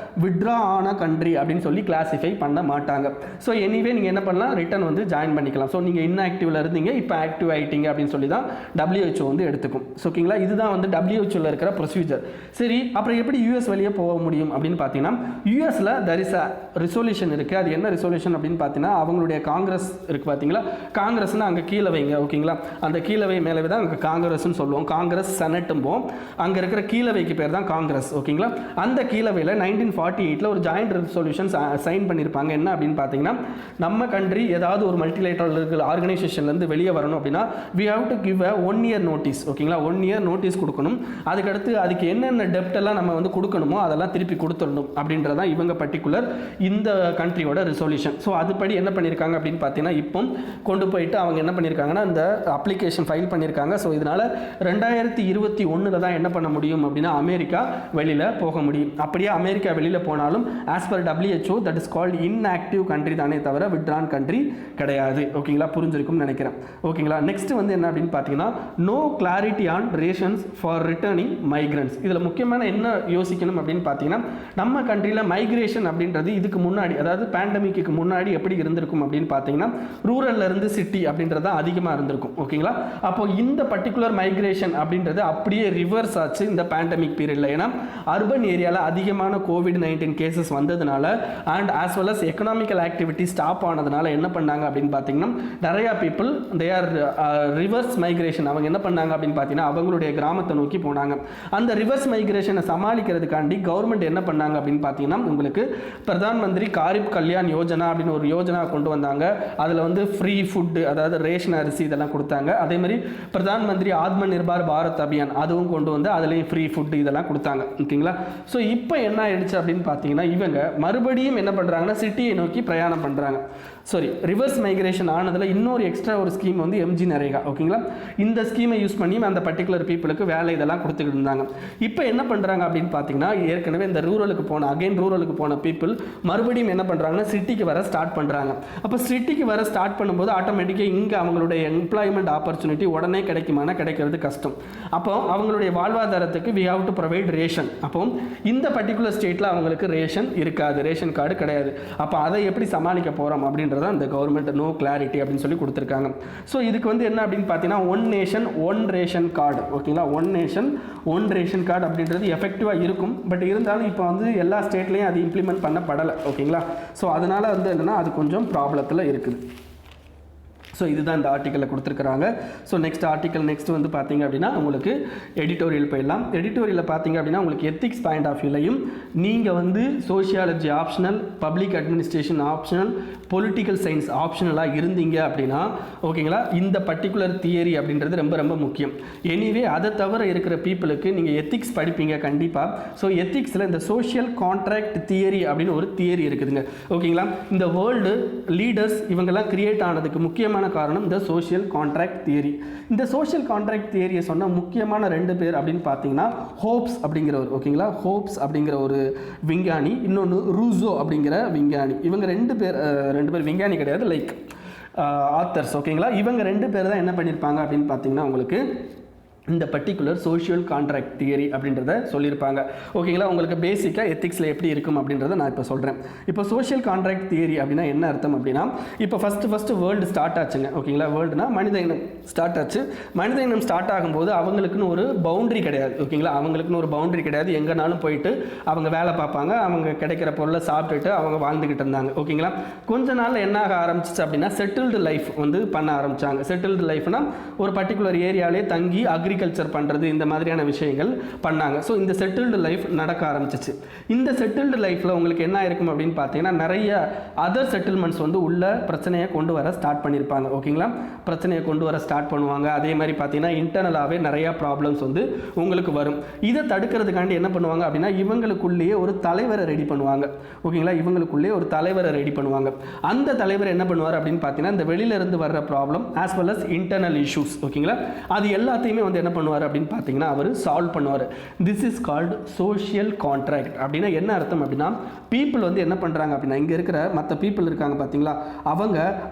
விட்ரா ஆன கண்ட்ரி அப்படின்னு சொல்லி கிளாஸிஃபை பண்ண மாட்டாங்க. ஸோ எனிவே நீங்கள் என்ன பண்ணலாம், ரிட்டர்ன் வந்து ஜாயின் பண்ணிக்கலாம். ஸோ நீங்கள் இன்ஆக்டிவில் இருந்தீங்க, இப்போ ஆக்டிவ் ஆகிட்டீங்க அப்படின்னு சொல்லி தான் WHO வந்து எடுத்துக்கும். ஓகேங்களா, இதுதான் வந்து WHOவில் இருக்கிற ப்ரொசீஜர். சரி, அப்புறம் எப்படி US வெளியே போக முடியும் அப்படின்னு பார்த்தீங்கன்னா யூஎஸில் தெர் இஸ் அ ரிசொல்யூஷன் இருக்குது. அது என்ன ரிசொல்யூஷன் அப்படின்னு பார்த்தீங்கன்னா அவங்களுடைய காங்கிரஸ் இருக்குது பார்த்தீங்களா, காங்கிரஸ்னு அங்கே கீழே வைங்க ஓகேங்களா. அந்த கீழவை மேலே தான் அங்கே காங்கிரஸ்ன்னு சொல்லுவோம். காங்கிரஸ் செனட்டும்போம், அங்கே இருக்கிற கீழவைக்கு பேர் தான் காங்கிரஸ் ஓகேங்களா. அந்த கீழவையில் 1948 ஒரு ஜாயிண்ட் ரெசல்யூஷன் சைன் பண்ணியிருப்பாங்க. என்ன அப்படின்னு பார்த்தீங்கன்னா நம்ம கண்ட்ரி ஏதாவது ஒரு மல்டிலேட்டரல் ஆர்கனைசேஷன்லேருந்து வெளியே வரணும் அப்படின்னா we have to give a 1 year notice ஓகேங்களா. 1 year நோட்டீஸ் கொடுக்கணும். அதுக்கடுத்து அதுக்கு என்னென்ன டெப்ட் எல்லாம் நம்ம வந்து கொடுக்கணுமோ அதெல்லாம் திருப்பி கொடுத்துடணும் அப்படின்றதான் இவங்க பர்டிகுலர் இந்த கண்ட்ரியோட ரெசல்யூஷன். ஸோ அதுபடி என்ன பண்ணியிருக்காங்க அப்படின்னு பார்த்தீங்கன்னா இப்போ கொண்டு போயிட்டு அவங்க என்ன பண்ணியிருக்காங்கன்னா இந்த அப்ளிகேஷன் ஃபைல் பண்ணியிருக்காங்க. ஸோ இதனால் 2021 தான் என்ன பண்ண முடியும் அப்படின்னா அமெரிக்கா வெளியில் போக முடியும். அப்படியே அமெரிக்கா வெளியில் போனாலும் as per WHO that is called inactive country தானே தவிர விட்ரான் கண்ட்ரி கிடையாது ஓகேங்களா. புரிஞ்சிருக்கும்னு நினைக்கிறேன் ஓகேங்களா. நெக்ஸ்ட் வந்து என்ன அப்படின்னு பார்த்தீங்கன்னா no clarity on rations for returning migrants. இதில் முக்கியமான என்ன யோசிக்கணும் அப்படின்னு பார்த்தீங்கன்னா நம்ம கண்ட்ரியில் மைக்ரேஷன் அப்படின்றது இதுக்கு முன்னாடி அதாவது பேண்டமிக்கு முன்னாடி எப்படி இருந்திருக்கும் அப்படின்னு பார்த்தீங்கன்னா ரூரல்ல இருந்து சிட்டி அப்படின்றது தான் அதிகமாக இருந்திருக்கும் ஓகேங்களா. அப்போ இந்த பர்டிகுலர் மைக்ரேஷன் அப்படின்றது அப்படியே ரிவர்ஸ் ஆச்சு இந்த பேண்டமிக் பீரியடில். ஏன்னா அர்பன் ஏரியாவில் அதிகமான COVID-19 கேசஸ் வந்ததுனால and as well as economical activity stop ஆனதுனால என்ன பண்ணாங்க அப்படின்னு பார்த்தீங்கன்னா நிறையா people they are reverse migration. அவங்க என்ன பண்ணாங்க அப்படின்னு பார்த்தீங்கன்னா அவங்களுடைய கிராமத்தை நோக்கி போனாங்க. அந்த ரிவர்ஸ் மைக்ரேஷனை சமாளிக்கிறதுக்காண்டி கவர்மெண்ட் என்ன பண்ணாங்க அப்படின்னு பார்த்தீங்கன்னா உங்களுக்கு பிரதான் மந்திரி காரிப் கல்யாண் யோஜனா அப்படின்னு ஒரு யோஜனா கொண்டு வந்தாங்க. அதில் வந்து ஃப்ரீ ஃபுட்டு அதாவது ரேஷன் அரிசி இதெல்லாம் கொடுத்தாங்க. அதே மாதிரி பிரதான் மந்திரி ஆத்ம நிர்பார் பாரத் அபியான் அதுவும் கொண்டு வந்து அதுலேயும் ஃப்ரீ ஃபுட்டு இதெல்லாம் கொடுத்தாங்க ஓகேங்களா. ஸோ இப்போ என்ன ஆயிடுச்சு அப்படின்னு பார்த்தீங்கன்னா இவங்க மறுபடியும் என்ன பண்ணுறாங்கன்னா சிட்டியை நோக்கி பிரயாணம் பண்ணுறாங்க. சாரி, ரிவர்ஸ் மைக்ரேஷன் ஆனதில் இன்னொரு எக்ஸ்ட்ரா ஒரு ஸ்கீம் வந்து MG நரேகா ஓகேங்களா. இந்த ஸ்கீமை யூஸ் பண்ணி அந்த பர்டிகுலர் பீப்புளுக்கு வேலை இதெல்லாம் கொடுத்துக்கிட்டு இருந்தாங்க. இப்போ என்ன பண்ணுறாங்க அப்படின்னு பார்த்தீங்கன்னா ஏற்கனவே இந்த ரூரலுக்கு போன பீப்புள் மறுபடியும் என்ன பண்ணுறாங்கன்னா சிட்டிக்கு வர ஸ்டார்ட் பண்ணுறாங்க. அப்போ சிட்டிக்கு வர ஸ்டார்ட் பண்ணும்போது ஆட்டோமேட்டிக்காக இங்கே அவங்களுடைய எம்ப்ளாய்மெண்ட் ஆப்பர்ச்சுனிட்டி உடனே கிடைக்குமானா கிடைக்கிறது கஷ்டம். அப்போ அவங்களுடைய வாழ்வாதாரத்துக்கு we have to provide ration. அப்போ இந்த பர்டிகுலர் ஸ்டேட்டில் அவங்களுக்கு ரேஷன் இருக்காது, ரேஷன் கார்டு கிடையாது. அப்போ அதை எப்படி சமாளிக்க போகிறோம் அப்படின்றத இந்த கவர்மெண்ட் நோ கிளாரிட்டி அப்படின்னு சொல்லி கொடுத்துருக்காங்க. ஸோ இதுக்கு வந்து என்ன அப்படின்னு பார்த்தீங்கன்னா 1 நேஷன் 1 ரேஷன் கார்டு ஓகேங்களா. 1 நேஷன் 1 ரேஷன் கார்டு அப்படின்றது எஃபெக்டிவாக இருக்கும். பட் இருந்தாலும் இப்போ வந்து எல்லா ஸ்டேட்லேயும் அது இம்ப்ளிமெண்ட் பண்ணப்படலை ஓகேங்களா. ஸோ அதனால் வந்து என்னென்னா அது கொஞ்சம் ப்ராப்ளத்தில் இருக்குது. ஸோ இதுதான் இந்த ஆர்டிக்கலில் கொடுத்துருக்குறாங்க. ஸோ நெக்ஸ்ட் வந்து பார்த்தீங்க அப்படின்னா உங்களுக்கு எடிட்டோரியல் போயிடலாம். எடிட்டோரியலில் பார்த்தீங்க அப்படின்னா உங்களுக்கு எத்திக்ஸ் பாயிண்ட் ஆஃப் வியூலையும் நீங்கள் வந்து sociology optional, public administration optional, political science ஆப்ஷனலாக இருந்தீங்க அப்படின்னா ஓகேங்களா இந்த பர்டிகுலர் தியரி அப்படின்றது ரொம்ப ரொம்ப முக்கியம். எனிவே அதை தவிர இருக்கிற பீப்புளுக்கு நீங்கள் எத்திக்ஸ் படிப்பீங்க கண்டிப்பாக. ஸோ எத்திக்ஸில் இந்த சோஷியல் கான்ட்ராக்ட் தியரி அப்படின்னு ஒரு தியரி இருக்குதுங்க ஓகேங்களா. இந்த வேர்ல்டு லீடர்ஸ் இவங்கெல்லாம் கிரியேட் ஆனதுக்கு முக்கியமான காரணம் இந்த சோஷியல் கான்ட்ராக்ட் தியரி. இந்த சோஷியல் கான்ட்ராக்ட் தியரியை சொன்ன முக்கியமான 2 பேர் அப்படின்னு பார்த்தீங்கன்னா ஹோப்ஸ் அப்படிங்கிறவர், ஓகேங்களா, ஹோப்ஸ் அப்படிங்கிற ஒரு விஞ்ஞானி, இன்னொன்று ரூசோ அப்படிங்கிற விஞ்ஞானி. இவங்க 2 பேர் விஞ்ஞானி கிடையாது, லைக் ஆத்தர்ஸ், ஓகேங்களா. இவங்க 2 பேர் தான் என்ன பண்ணியிருப்பாங்க அப்படின்னு பார்த்தீங்கன்னா உங்களுக்கு இந்த பர்டிகுலர் சோஷியல் கான்ட்ராக்ட் தியரி அப்படின்றத சொல்லியிருப்பாங்க, ஓகேங்களா. உங்களுக்கு பேசிக்காக எத்திக்ஸில் எப்படி இருக்கும் அப்படின்றத நான் இப்போ சொல்கிறேன். இப்போ சோஷியல் கான்ட்ராக்ட் தியரி அப்படின்னா என்ன அர்த்தம் அப்படின்னா, இப்போ ஃபஸ்ட்டு வேர்ல்டு ஸ்டார்ட் ஆச்சுங்க, ஓகேங்களா. வேர்ல்டுனா மனித இனம் ஸ்டார்ட் ஆச்சு. மனித இனம் ஸ்டார்ட் ஆகும்போது அவங்களுக்குன்னு ஒரு பவுண்டரி கிடையாது, ஓகேங்களா. அவங்களுக்குன்னு ஒரு பவுண்டரி கிடையாது. எங்கேனாலும் போயிட்டு அவங்க வேலை பார்ப்பாங்க, அவங்க கிடைக்கிற பொருளை சாப்பிட்டுட்டு அவங்க வாழ்ந்துக்கிட்டு இருந்தாங்க, ஓகேங்களா. கொஞ்ச நாள் என்ன ஆக ஆரம்பிச்சிச்சு அப்படின்னா செட்டில்டு லைஃப் வந்து பண்ண ஆரம்பித்தாங்க. செட்டில்டு லைஃப்னா ஒரு பர்டிகுலர் ஏரியாலே தங்கி அக்ரிகல்ச்சர் பண்ணுறது, இந்த மாதிரியான விஷயங்கள் பண்ணாங்க. ஸோ இந்த செட்டில்டு லைஃப் நடக்க ஆரம்பிச்சிச்சு. இந்த செட்டில்டு லைஃப்பில் உங்களுக்கு என்ன இருக்கும் அப்படின்னு பார்த்தீங்கன்னா நிறைய அதர் செட்டில்மெண்ட்ஸ் வந்து உள்ள பிரச்சனையை கொண்டு வர ஸ்டார்ட் பண்ணியிருப்பாங்க, ஓகேங்களா. பிரச்சனையை கொண்டு வர ஸ்டார்ட் பண்ணுவாங்க. அதே மாதிரி பார்த்தீங்கன்னா இன்டர்னலாகவே நிறையா ப்ராப்ளம்ஸ் வந்து உங்களுக்கு வரும். இதை தடுக்கிறதுக்காண்டி என்ன பண்ணுவாங்க அப்படின்னா இவங்களுக்குள்ளேயே ஒரு தலைவரை ரெடி பண்ணுவாங்க, ஓகேங்களா. இவங்களுக்குள்ளேயே ஒரு தலைவரை ரெடி பண்ணுவாங்க. அந்த தலைவர் என்ன பண்ணுவார் அப்படின்னு பார்த்தீங்கன்னா இந்த வெளியிலேருந்து வர்ற problem as well as internal issues, ஓகேங்களா, அது எல்லாத்தையுமே வந்து என்ன பண்ணுவார் அப்படின்னு பார்த்தீங்கன்னா அவர் சால்வ் பண்ணுவார். This is called social contract. அப்படின்னா என்ன அர்த்தம் அப்படின்னா பீப்புள் வந்து என்ன பண்ணுறாங்க அப்படின்னா இங்கே இருக்கிற மற்ற பீப்புள் இருக்காங்க பார்த்தீங்களா,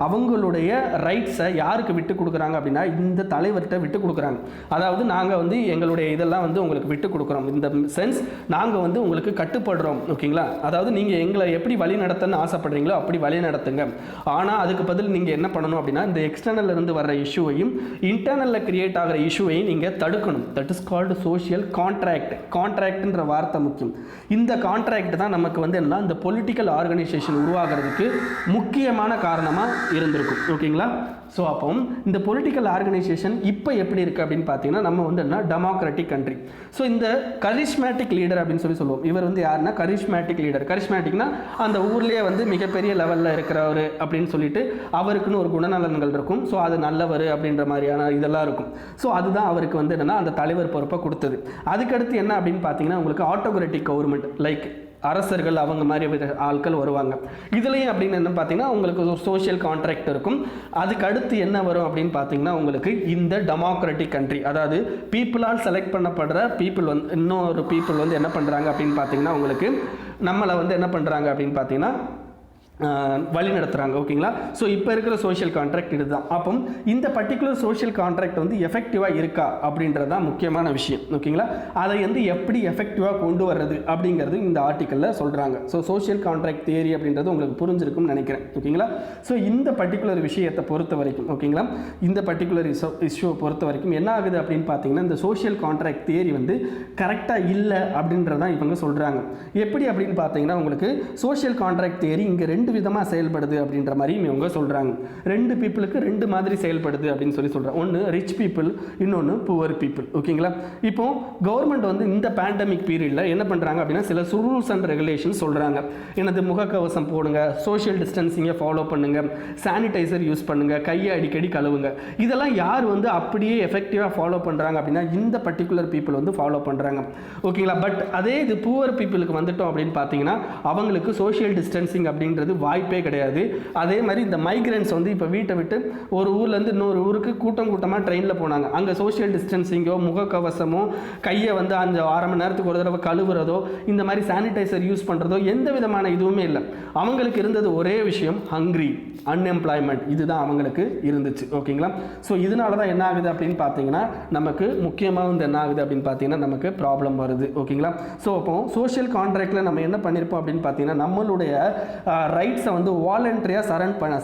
அவங்களுடைய ரைட்ஸை யாருக்கு விட்டு கொடுக்குறாங்க அப்படின்னா இந்த தலைவர்கிட்ட விட்டு கொடுக்குறாங்க. அதாவது நாங்கள் வந்து எங்களுடைய இதெல்லாம் வந்து உங்களுக்கு விட்டு கொடுக்குறோம், இந்த சென்ஸ் நாங்கள் வந்து உங்களுக்கு கட்டுப்படுறோம், ஓகேங்களா. அதாவது நீங்கள் எங்களை எப்படி வழி நடத்தன்னு ஆசைப்படுறீங்களோ அப்படி வழி நடத்துங்க. ஆனால் அதுக்கு பதில் நீங்கள் என்ன பண்ணணும் அப்படின்னா இந்த எக்ஸ்டர்னல்ல இருந்து வர்ற இஷ்யூவையும் இன்டர்னலில் கிரியேட் ஆகிற இஷ்யூவையும் நீங்கள் தடுக்கணும். That is called social contract. கான்ட்ராக்ட்ன்ற வார்த்தை முக்கியம். இந்த கான்ட்ராக்ட் தான் நமக்கு வந்து என்ன இந்த பொலிட்டிக்கல் ஆர்கனைசேஷன் உருவாகிறதுக்கு முக்கியமான காரணமாக இருந்திருக்கும், ஓகேங்களா. ஸோ அப்போ இந்த பொலிட்டிக்கல் ஆர்கனைசேஷன் இப்போ எப்படி இருக்குது அப்படின்னு பார்த்தீங்கன்னா நம்ம வந்து என்ன டெமோக்ராட்டிக் கண்ட்ரி. ஸோ இந்த கரிஷ்மேட்டிக் லீடர் அப்படின்னு சொல்லுவோம். இவர் வந்து யாருன்னா கரிஷ்மேட்டிக் லீடர். கரிஷ்மேட்டிக்னா அந்த ஊர்லேயே வந்து மிகப்பெரிய லெவலில் இருக்கிறவர் அப்படின்னு சொல்லிட்டு அவருக்குன்னு ஒரு குணநலன்கள் இருக்கும். ஸோ அது நல்லவர் அப்படின்ற மாதிரியான இதெல்லாம் இருக்கும். ஸோ அதுதான் அவருக்கு வந்து என்னென்னா அந்த தலைவர் பொறுப்பை கொடுத்தது. அதுக்கடுத்து என்ன அப்படின்னு பார்த்தீங்கன்னா உங்களுக்கு ஆட்டோக்ராட்டிக் கவர்மெண்ட், லைக் அரசர்கள் அவங்க மாதிரி ஆட்கள் வருவாங்க. இதுலேயும் அப்படின்னு என்ன பார்த்தீங்கன்னா உங்களுக்கு ஒரு சோஷியல் கான்ட்ராக்ட் இருக்கும். அதுக்கு அடுத்து என்ன வரும் அப்படின்னு பார்த்தீங்கன்னா உங்களுக்கு இந்த டெமோக்ராட்டிக் கண்ட்ரி, அதாவது பீப்புளால் செலக்ட் பண்ணப்படுற பீப்புள் வந்து இன்னொரு பீப்புள் வந்து என்ன பண்ணுறாங்க அப்படின்னு பார்த்தீங்கன்னா உங்களுக்கு நம்மளை வந்து என்ன பண்ணுறாங்க அப்படின்னு பார்த்தீங்கன்னா வழி நடத்துகிறாங்க, ஓகேங்களா. ஸோ இப்போ இருக்கிற சோஷியல் கான்ட்ராக்ட் இதுதான். அப்போ இந்த பர்டிகுலர் சோஷியல் கான்ட்ராக்ட் வந்து எஃபெக்டிவாக இருக்கா அப்படின்றது தான் முக்கியமான விஷயம், ஓகேங்களா. அதை வந்து எப்படி எஃபெக்டிவாக கொண்டு வர்றது அப்படிங்கிறது இந்த ஆர்டிக்கலில் சொல்கிறாங்க. ஸோ சோஷியல் கான்ட்ராக்ட் தியரி அப்படின்றது உங்களுக்கு புரிஞ்சிருக்கும்னு நினைக்கிறேன், ஓகேங்களா. ஸோ இந்த பர்டிகுலர் விஷயத்தை பொறுத்த வரைக்கும், ஓகேங்களா, இந்த பர்டிகுலர் இஷ்யூவை பொறுத்த வரைக்கும் என்ன ஆகுது அப்படின்னு பார்த்தீங்கன்னா இந்த சோஷியல் கான்ட்ராக்ட் தியரி வந்து கரெக்டாக இல்லை அப்படின்றதான் இவங்க சொல்கிறாங்க. எப்படி அப்படின்னு பார்த்தீங்கன்னா உங்களுக்கு சோஷியல் கான்ட்ராக்ட் தியரி இங்கே 2 விதமாக செயல்படுது அப்படின்ற மாதிரி இவங்க சொல்கிறாங்க. 2 பீப்புளுக்கு 2 மாதிரி செயல்படுது அப்படின்னு சொல்கிறாங்க. ஒன்று ரிச் பீப்புள், இன்னொன்று புவர் பீப்புள், ஓகேங்களா. இப்போ கவர்மெண்ட் வந்து இந்த பேண்டமிக் பீரியடில் என்ன பண்ணுறாங்க அப்படின்னா சில ரூல்ஸ் அண்ட் ரெகுலேஷன்ஸ் சொல்கிறாங்க. எனது முகக்கவசம் போடுங்க, சோஷியல் டிஸ்டன்சிங்கை ஃபாலோ பண்ணுங்கள், சானிடைசர் யூஸ் பண்ணுங்கள், கையை அடிக்கடி கழுவுங்க. இதெல்லாம் யார் வந்து அப்படியே எஃபெக்டிவாக ஃபாலோ பண்ணுறாங்க அப்படின்னா இந்த பர்டிகுலர் பீப்புள் வந்து ஃபாலோ பண்ணுறாங்க, ஓகேங்களா. பட் அதே இது புவர் பீப்புளுக்கு வந்துட்டோம் அப்படின்னு பார்த்தீங்கன்னா அவங்களுக்கு சோஷியல் டிஸ்டன்சிங் அப்படின்றது வாய்ப்பே கிடையாது. அதே மாதிரி இந்த மைக்ரன்ஸ் வந்து இப்போ வீட்டை விட்டு ஒரு ஊர்லேருந்து இன்னொரு ஊருக்கு கூட்டமாக ட்ரெயினில் போனாங்க. அங்கே சோஷியல் டிஸ்டன்சிங்கோ முகக்கவசமோ கையை வந்து அந்த 1/2 மணி நேரத்துக்கு ஒரு தடவை கழுவுறதோ இந்த மாதிரி சானிடைசர் யூஸ் பண்ணுறதோ எந்த விதமான இதுவுமே இல்லை. அவங்களுக்கு இருந்தது ஒரே விஷயம் ஹங்க்ரி, அன்எம்ப்ளாய்மெண்ட், இதுதான் அவங்களுக்கு இருந்துச்சு, ஓகேங்களா. ஸோ இதனால தான் என்ன ஆகுது அப்படின்னு பார்த்தீங்கன்னா நமக்கு முக்கியமாக வந்து என்ன ஆகுது அப்படின்னு பார்த்தீங்கன்னா நமக்கு ப்ராப்ளம் வருது, ஓகேங்களா. ஸோ அப்போ சோஷியல் கான்ட்ராக்டில் நம்ம என்ன பண்ணியிருப்போம் அப்படின்னு பார்த்தீங்கன்னா நம்மளுடைய ரைட்ஸை வந்து வாலண்டரியாக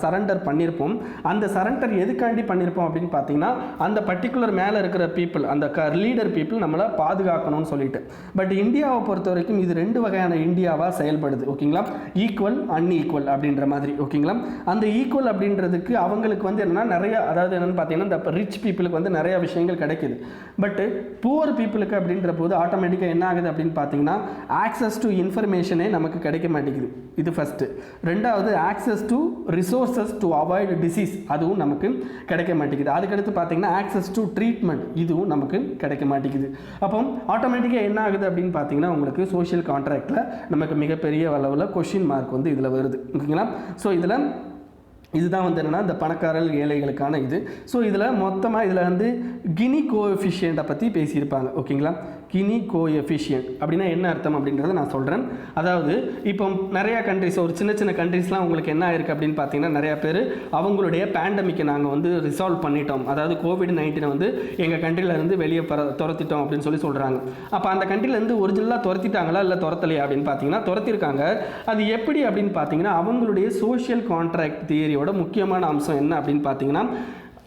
சரண்டர் பண்ணியிருப்போம். அந்த சரண்டர் எதுக்காண்டி பண்ணியிருப்போம் அப்படின்னு பார்த்தீங்கன்னா அந்த பர்டிகுலர் மேலே இருக்கிற பீப்புள், அந்த லீடர் பீப்புள் நம்மளை பாதுகாக்கணும்னு சொல்லிட்டு. பட் இந்தியாவை பொறுத்த வரைக்கும் இது 2 வகையான இந்தியாவாக செயல்படுது, ஓகேங்களா. ஈக்குவல் அன்ஈக்குவல் அப்படின்ற மாதிரி, ஓகேங்களா. அந்த ஈக்குவல் அப்படின்றதுக்கு அவங்களுக்கு வந்து என்னன்னா நிறைய, அதாவது என்னென்னு பார்த்தீங்கன்னா இந்த ரிச் பீப்புளுக்கு வந்து நிறைய விஷயங்கள் கிடைக்குது. பட்டு புவர் பீப்புளுக்கு அப்படின்ற போது ஆட்டோமேட்டிக்காக என்ன ஆகுது அப்படின்னு பார்த்தீங்கன்னா ஆக்சஸ் டு இன்ஃபர்மேஷனே நமக்கு கிடைக்க மாட்டேங்குது. இது ஃபஸ்ட்டு. ரெண்டாவது access to resources to avoid disease, அதுவும் நமக்கு கிடைக்க மாட்டேங்குது. அதுக்கடுத்து பார்த்தீங்கன்னா ஆக்சஸ் டு ட்ரீட்மெண்ட், இதுவும் நமக்கு கிடைக்க மாட்டேங்குது. அப்போ ஆட்டோமேட்டிக்காக என்ன ஆகுது அப்படின்னு பார்த்தீங்கன்னா உங்களுக்கு சோஷியல் கான்ட்ராக்டில் நமக்கு மிகப்பெரிய அளவில் கொஷின் மார்க் வந்து இதில் வருது, ஓகேங்களா. ஸோ இதில் இதுதான் வந்து என்னென்னா இந்த பணக்காரர்கள் ஏழைகளுக்கான இது. ஸோ இதில் மொத்தமாக இதில் வந்து கினி கோஎஃபிஷியண்ட்டை பற்றி பேசியிருப்பாங்க. ஓகேங்களா, கினி கோஎஃபிஷியன்ட் அப்படின்னா என்ன அர்த்தம் அப்படின்றத நான் சொல்கிறேன். அதாவது இப்போ நிறையா கண்ட்ரிஸ், ஒரு சின்ன சின்ன கண்ட்ரிஸ்லாம் உங்களுக்கு என்ன ஆயிருக்கு அப்படின்னு பார்த்தீங்கன்னா, நிறையா பேர் அவங்களுடைய பேண்டமிக்கை நாங்கள் வந்து ரிசால்வ் பண்ணிட்டோம், அதாவது கோவிட்-19 வந்து எங்கள் கண்ட்ரிலேருந்து வெளியே துரத்திட்டோம் அப்படின்னு சொல்கிறாங்க. அப்போ அந்த கண்ட்ரிலேருந்து ஒரிஜினலாக துரத்திட்டாங்களா இல்லை துரத்தலையா அப்படின்னு பார்த்தீங்கன்னா துரத்திருக்காங்க. அது எப்படி அப்படின்னு பார்த்தீங்கன்னா, அவங்களுடைய சோஷியல் கான்ட்ராக்ட் தியரியோட முக்கியமான அம்சம் என்ன அப்படின்னு பார்த்தீங்கன்னா,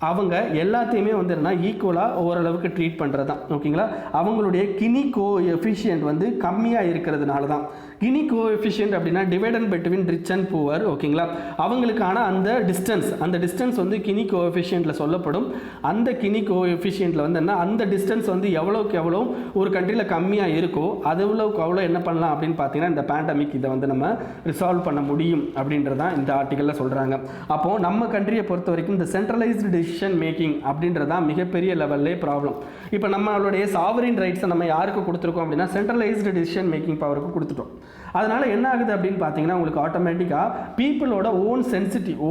அவங்க எல்லாத்தையுமே வந்து என்னன்னா ஈக்குவலாக ஓரளவுக்கு ட்ரீட் பண்ணுறது தான். ஓகேங்களா, அவங்களுடைய கினி கோஎஃபிஷியன்ட் வந்து கம்மியாக இருக்கிறதுனால தான். கினி கோஎஃபிஷியன்ட் அப்படின்னா டிவைடன் பிட்வீன் ரிச் அண்ட் புவர். ஓகேங்களா, அவங்களுக்கான அந்த டிஸ்டன்ஸ் வந்து கினி கோஎஃபிஷியன்ட்டில் சொல்லப்படும். அந்த கினி கோஎஃபிஷியன்ட்டில் வந்து என்ன, அந்த டிஸ்டன்ஸ் வந்து எவ்வளோக்கு எவ்வளோ ஒரு கண்ட்ரியில் கம்மியாக இருக்கோ அவ்வளோக்கு அவ்வளோ என்ன பண்ணலாம் அப்படின்னு பார்த்தீங்கன்னா, இந்த பேண்டமிக் இதை வந்து நம்ம ரிசால்வ் பண்ண முடியும் அப்படின்றதான் இந்த ஆர்டிக்கலில் சொல்கிறாங்க. அப்போது நம்ம கண்ட்ரியை பொறுத்த வரைக்கும் இந்த சென்ட்ரலைஸ்டு டிசிஷன் மேக்கிங் அப்படின்றதான் மிகப்பெரிய லெவல்லே ப்ராப்ளம். இப்போ நம்மளுடைய சாவரின் ரைட்ஸை நம்ம யாருக்கு கொடுத்துருக்கோம் அப்படின்னா சென்ட்ரலைஸ்டு டிசிஷன் மேக்கிங் பவருக்கு கொடுத்துட்டோம். அதனால் என்ன ஆகுது அப்படின்னு பார்த்தீங்கன்னா, உங்களுக்கு ஆட்டோமேட்டிக்காக பீப்புளோட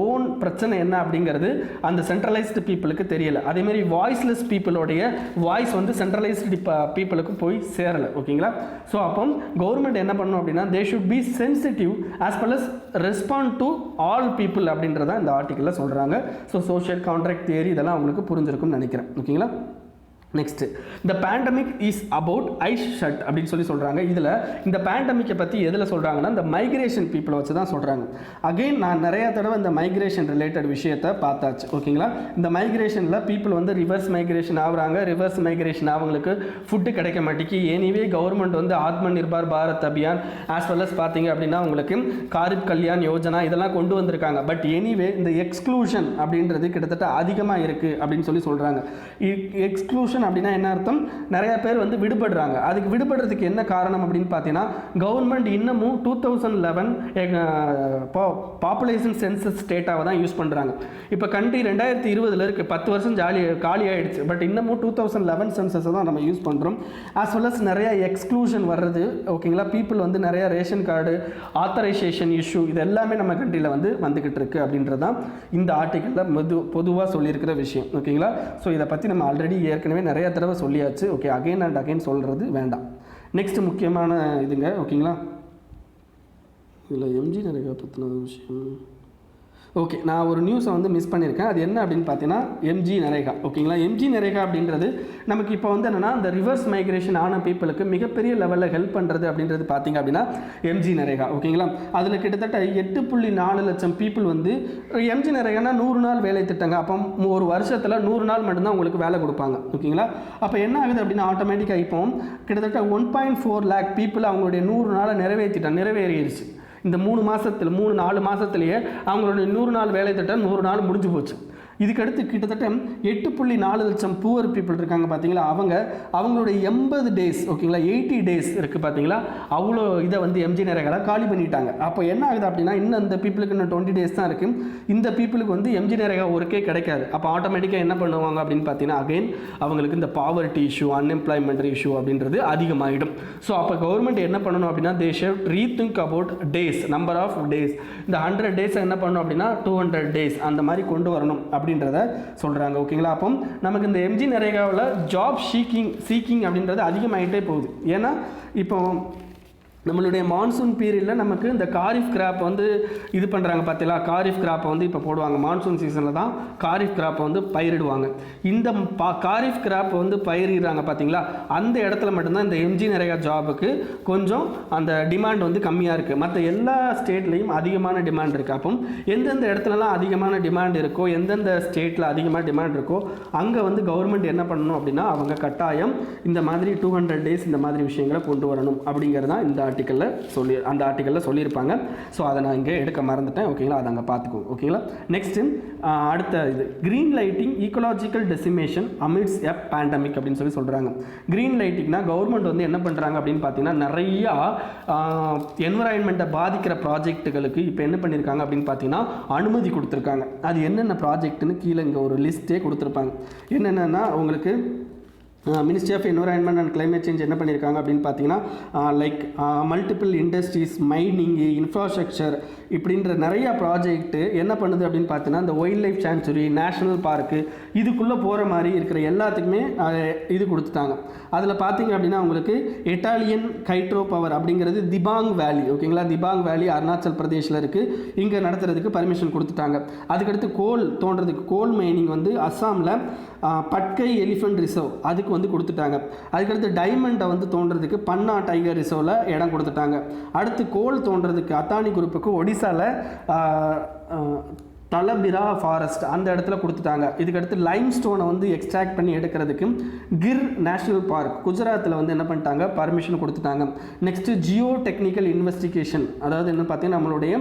ஓன் பிரச்சனை என்ன அப்படிங்கிறது அந்த சென்ட்ரலைஸ்டு பீப்புளுக்கு தெரியலை. அதேமாதிரி வாய்ஸ்லெஸ் பீப்புளோடைய வாய்ஸ் வந்து சென்ட்ரலைஸ்டு பீப்புளுக்கு போய் சேரலை. ஓகேங்களா, ஸோ அப்போ கவர்மெண்ட் என்ன பண்ணணும் அப்படின்னா, they should be sensitive as well as respond to all people அப்படின்றத இந்த ஆர்டிக்கலில் சொல்கிறாங்க. ஸோ சோஷியல் கான்ட்ராக்ட் தியரி இதெல்லாம் உங்களுக்கு புரிஞ்சிருக்கும்னு நினைக்கிறேன். ஓகேங்களா, நெக்ஸ்ட் இந்த pandemic is about eyes shut அப்படின்னு சொல்கிறாங்க. இதில் இந்த பேண்டமிக்கை பற்றி எதில் சொல்கிறாங்கன்னா, இந்த மைக்ரேஷன் பீப்புளை வச்சு தான் சொல்கிறாங்க. அகெயின் நான் நிறையா தடவை இந்த மைக்ரேஷன் ரிலேட்டட் விஷயத்தை பார்த்தாச்சு. ஓகேங்களா, இந்த மைக்ரேஷனில் பீப்புள் வந்து ரிவர்ஸ் மைக்ரேஷன் ஆகுறாங்க. ரிவர்ஸ் மைக்ரேஷன் அவங்களுக்கு ஃபுட்டு கிடைக்க மாட்டேங்கி. எனிவே கவர்மெண்ட் வந்து Atma Nirbhar Bharat Abhiyan as well as பார்த்தீங்க அப்படின்னா உங்களுக்கு காரிப் கல்யாண் யோஜனா இதெல்லாம் கொண்டு வந்திருக்காங்க. பட் எனிவே இந்த எக்ஸ்க்ளூஷன் அப்படின்றது கிட்டத்தட்ட அதிகமாக இருக்குது அப்படின்னு சொல்கிறாங்க. எக்ஸ்க்ளூஷன் அப்படின்னா என்ன அர்த்தம், நிறைய பேர் வந்து விடுபடுறாங்க. அதுக்கு விடுபடுறதுக்கு என்ன காரணம் அப்படின்னு பார்த்தீங்கன்னா, கவர்மெண்ட் இன்னமும் 2011 பாப்புலேஷன் சென்சஸ் டேட்டாவை தான் யூஸ் பண்ணுறாங்க. இப்போ கண்ட்ரி 2020 இருக்குது, 10 வருஷம் காலி ஆகிடுச்சு. பட் இன்னமும் 2011 சென்சஸை தான் நம்ம யூஸ் பண்ணுறோம். ஆஸ் வெல் அஸ் நிறையா எக்ஸ்க்ளூஷன் வர்றது. ஓகேங்களா, பீப்புள் வந்து நிறையா ரேஷன் கார்டு ஆத்தரைசேஷன் இஷ்யூ இது எல்லாமே நம்ம கண்ட்ரியில் வந்து வந்துக்கிட்டு இருக்குது அப்படின்றது தான் இந்த ஆர்டிக்கலில் பொதுவாக சொல்லியிருக்கிற விஷயம். ஓகேங்களா, ஸோ இதை பற்றி நம்ம ஆல்ரெடி ஏற்கனவே நிறைய தடவை சொல்லியாச்சு. ஓகே, அகைன் அண்ட் அகைன் சொல்கிறது வேண்டாம். நெக்ஸ்ட் முக்கியமான இதுங்க. ஓகேங்களா, இதில் எம்ஜி நரேகா பற்றின விஷயம். ஓகே, நான் ஒரு நியூஸை வந்து மிஸ் பண்ணியிருக்கேன். அது என்ன அப்படின்னு பார்த்தீங்கன்னா, எம்ஜி நரேகா. ஓகேங்களா, எம்ஜி நரேகா அப்படின்றது நமக்கு இப்போ வந்து என்னென்னா, இந்த ரிவர்ஸ் மைக்ரேஷன் ஆன பீப்புளுக்கு மிகப்பெரிய லெவலில் ஹெல்ப் பண்ணுறது அப்படின்றது பார்த்தீங்க அப்படின்னா எம்ஜி நரேகா. ஓகேங்களா, அதில் கிட்டத்தட்ட 8.4 லட்சம் பீப்புள் வந்து எம்ஜி நரேகானா 100 நாள் வேலை திட்டங்க. அப்போ ஒரு வருஷத்தில் 100 நாள் மட்டும்தான் உங்களுக்கு வேலை கொடுப்பாங்க. ஓகேங்களா, அப்போ என்ன ஆகுது அப்படின்னா ஆட்டோமேட்டிக்காக இப்போ கிட்டத்தட்ட 1.4 lakh பீப்புள் அவங்களுடைய 100 நாளை நிறைவேறிடுச்சு. இந்த 3-4 மாதத்துலேயே அவங்களுடைய 100 நாள் வேலை திட்டம் 100 நாள் முடிஞ்சு போச்சு. இதுக்கடுத்து கிட்டத்தட்ட 8.4 லட்சம் புவர் பீப்புள் இருக்காங்க பார்த்தீங்களா, அவங்களுடைய 80 டேஸ். ஓகேங்களா, 80 டேஸ் இருக்குது பார்த்தீங்களா, அவ்வளோ இதை வந்து எம்ஜி நரேகாவில் காலி பண்ணிட்டாங்க. அப்போ என்ன ஆகுது அப்படின்னா, இன்னும் இந்த பீப்புளுக்கு இன்னும் 20 டேஸ் தான் இருக்குது. இந்த பீப்புளுக்கு வந்து எம்ஜி நரேகா ஒர்க்கே கிடைக்காது. அப்போ ஆட்டோமேட்டிக்காக என்ன பண்ணுவாங்க அப்படின்னு பார்த்தீங்கன்னா, அகைன் அவங்களுக்கு இந்த பாவர்ட்டி இஷ்யூ, அன்எம்ப்ளாய்மெண்ட் இஷ்யூ அப்படின்றது அதிகமாகிடும். ஸோ அப்போ கவர்மெண்ட் என்ன பண்ணணும் அப்படின்னா, they should rethink about days, number of days. இந்த 100 டேஸை என்ன பண்ணணும் அப்படின்னா 200 டேஸ் அந்த மாதிரி கொண்டு வரணும் அப்படின்றத சொல்கிறாங்க. ஓகேங்களா, அப்போ நமக்கு இந்த எம்ஜி நரேகாவில் ஜாப் சீக்கிங் அப்படின்றது அதிகமாகிட்டே போகுது. ஏன்னா இப்போ நம்மளுடைய மான்சூன் பீரியடில் நமக்கு இந்த காரிஃப் கிராப் வந்து இது பண்ணுறாங்க பார்த்தீங்களா, காரிஃப் கிராப்பை வந்து இப்போ போடுவாங்க. மான்சூன் சீசனில் தான் காரிஃப் கிராப்பை வந்து பயிரிடுவாங்க. இந்த காரிஃப் கிராப் வந்து பயிரிடுறாங்க பார்த்தீங்களா, அந்த இடத்துல மட்டும்தான் இந்த எம்ஜி நரேகா ஜாபுக்கு கொஞ்சம் அந்த டிமாண்ட் வந்து கம்மியாக இருக்குது. மற்ற எல்லா ஸ்டேட்லேயும் அதிகமான டிமாண்ட் இருக்குது. அப்போ எந்தெந்த இடத்துலலாம் அதிகமான டிமாண்ட் இருக்கோ, எந்தெந்த ஸ்டேட்டில் அதிகமாக டிமாண்ட் இருக்கோ அங்கே வந்து கவர்மெண்ட் என்ன பண்ணணும் அப்படின்னா, அவங்க கட்டாயம் இந்த மாதிரி 200 டேஸ் இந்த மாதிரி விஷயங்களை கொண்டு வரணும் அப்படிங்கிறது தான் இந்த அந்த ஆர்டிக்கலில் சொல்லியிருப்பாங்க. ஸோ அதை நான் இங்கே எடுக்க மறந்துட்டேன். ஓகேங்களா, அதை அங்கே பார்த்துக்கோங்க. ஓகேங்களா, நெக்ஸ்ட்டு அடுத்த இது green lighting ecological decimation amidst a pandemic அப்படின்னு சொல்கிறாங்க. கிரீன் லைட்டிங்னா கவர்மெண்ட் வந்து என்ன பண்ணுறாங்க அப்படின்னு பார்த்தீங்கன்னா, நிறையா என்விரான்மெண்ட்டை பாதிக்கிற ப்ராஜெக்ட்டுகளுக்கு இப்போ என்ன பண்ணியிருக்காங்க அப்படின்னு பார்த்தீங்கன்னா அனுமதி கொடுத்துருக்காங்க. அது என்னென்ன ப்ராஜெக்ட்னு கீழே இங்கே ஒரு லிஸ்ட்டே கொடுத்துருப்பாங்க. என்னென்னா உங்களுக்கு ministry of environment and climate change என்ன பண்ணியிருக்காங்க அப்படின்னு பார்த்தீங்கன்னா like multiple industries, mining, infrastructure இப்படின்ற நிறையா ப்ராஜெக்ட்டு என்ன பண்ணுது அப்படின்னு பார்த்தீங்கன்னா இந்த wild life sanctuary, national park இதுக்குள்ளே போகிற மாதிரி இருக்கிற எல்லாத்துக்குமே இது கொடுத்துட்டாங்க. அதில் பார்த்தீங்க அப்படின்னா உங்களுக்கு இட்டாலியன் ஹைட்ரோ பவர் அப்படிங்கிறது திபாங் வேலி, ஓகேங்களா, திபாங் வேலி அருணாச்சல் பிரதேஷில் இருக்குது, இங்கே நடத்துறதுக்கு பர்மிஷன் கொடுத்துட்டாங்க. அதுக்கடுத்து கோல் தோன்றதுக்கு, கோல் மைனிங் வந்து அஸ்ஸாமில் பட்கை எலிஃபென்ட் ரிசர்வ் அதுக்கு வந்து கொடுத்துட்டாங்க. அதுக்கடுத்து டைமண்டை வந்து தோன்றதுக்கு பன்னா டைகர் ரிசர்வில் இடம் கொடுத்துட்டாங்க. அடுத்து கோல் தோன்றதுக்கு அத்தானி குரூப்புக்கு ஒடிசாவில் தலபிரா ஃபாரஸ்ட் அந்த இடத்துல கொடுத்துட்டாங்க. இதுக்கடுத்து லைம் ஸ்டோனை வந்து எக்ஸ்ட்ராக்ட் பண்ணி எடுக்கிறதுக்கு கிர் நேஷனல் பார்க் குஜராத்தில் வந்து என்ன பண்ணிட்டாங்க, பர்மிஷன் கொடுத்துட்டாங்க. நெக்ஸ்ட்டு ஜியோ டெக்னிக்கல் இன்வெஸ்டிகேஷன், அதாவது என்ன பார்த்தீங்கன்னா நம்மளுடைய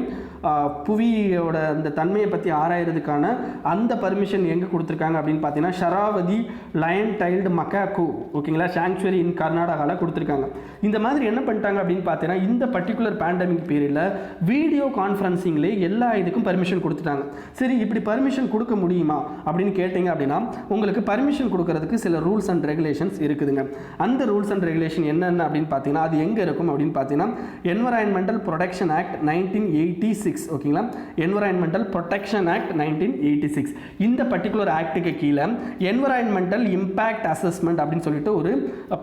புவியோட அந்த தன்மையை பற்றி ஆராயறதுக்கான அந்த பர்மிஷன் எங்கே கொடுத்துருக்காங்க அப்படின்னு பார்த்தீங்கன்னா ஷராவதி லயன் டைல்டு மக்காக்கு, ஓகேங்களா, சாங்சுவரி இன் கர்நாடகாவில் கொடுத்துருக்காங்க. இந்த மாதிரி என்ன பண்ணிட்டாங்க அப்படின்னு பார்த்தீங்கன்னா இந்த பர்டிகுலர் பேண்டமிக் பீரியடில் வீடியோ கான்ஃபரன்சிங்லேயே எல்லா இதுக்கும் பர்மிஷன் கொடுத்துட்டாங்க. சரி, இப்படி பர்மிஷன் கொடுக்க முடியுமா அப்படின்னு கேட்டிங்க அப்படின்னா உங்களுக்கு பர்மிஷன் கொடுக்கறதுக்கு சில ரூல்ஸ் அண்ட் ரெகுலேஷன்ஸ் இருக்குதுங்க. அந்த ரூல்ஸ் அண்ட் ரெகுலேஷன் என்னென்ன அப்படின்னு பார்த்தீங்கன்னா அது எங்கே இருக்கும் அப்படின்னு பார்த்தீங்கன்னா என்வரான்மெண்டல் ப்ரொடெக்ஷன் ஆக்ட் 1986, ஓகேங்களா, என்வரான்மெண்டல் ப்ரொடெக்ஷன் ஆக்ட் 1986 இந்த பர்டிகுலர் ஆக்டுக்கு கீழே என்வரான்மெண்டல் இம்பேக்ட் அசஸ்மெண்ட் அப்படின்னு சொல்லிட்டு ஒரு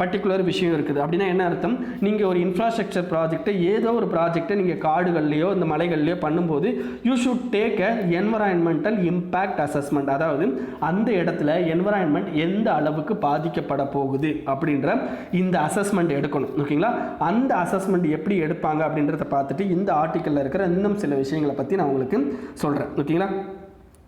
பர்டிகுலர் விஷயம் இருக்குது. அப்படின்னா என்ன அர்த்தம், நீங்கள் ஒரு இன்ஃப்ராஸ்ட்ரக்சர் ப்ராஜெக்ட்டை, ஏதோ ஒரு ப்ராஜெக்ட்டை நீங்கள் காடுகள்லையோ இந்த மலைகள்லையோ பண்ணும்போது you should take a environmental impact assessment, அதாவது அந்த இடத்துல என்வரான்மெண்ட் எந்த அளவுக்கு பாதிக்கப்பட போகுது அப்படின்ற இந்த அசஸ்மெண்ட் எடுக்கணும், ஓகேங்களா. அந்த அசஸ்மெண்ட் எப்படி எடுப்பாங்க அப்படின்றத பார்த்துட்டு இந்த ஆர்டிக்கலில் இருக்கிற இன்னும் சில விஷயங்களை பற்றி நான் உங்களுக்கு சொல்கிறேன், ஓகேங்களா.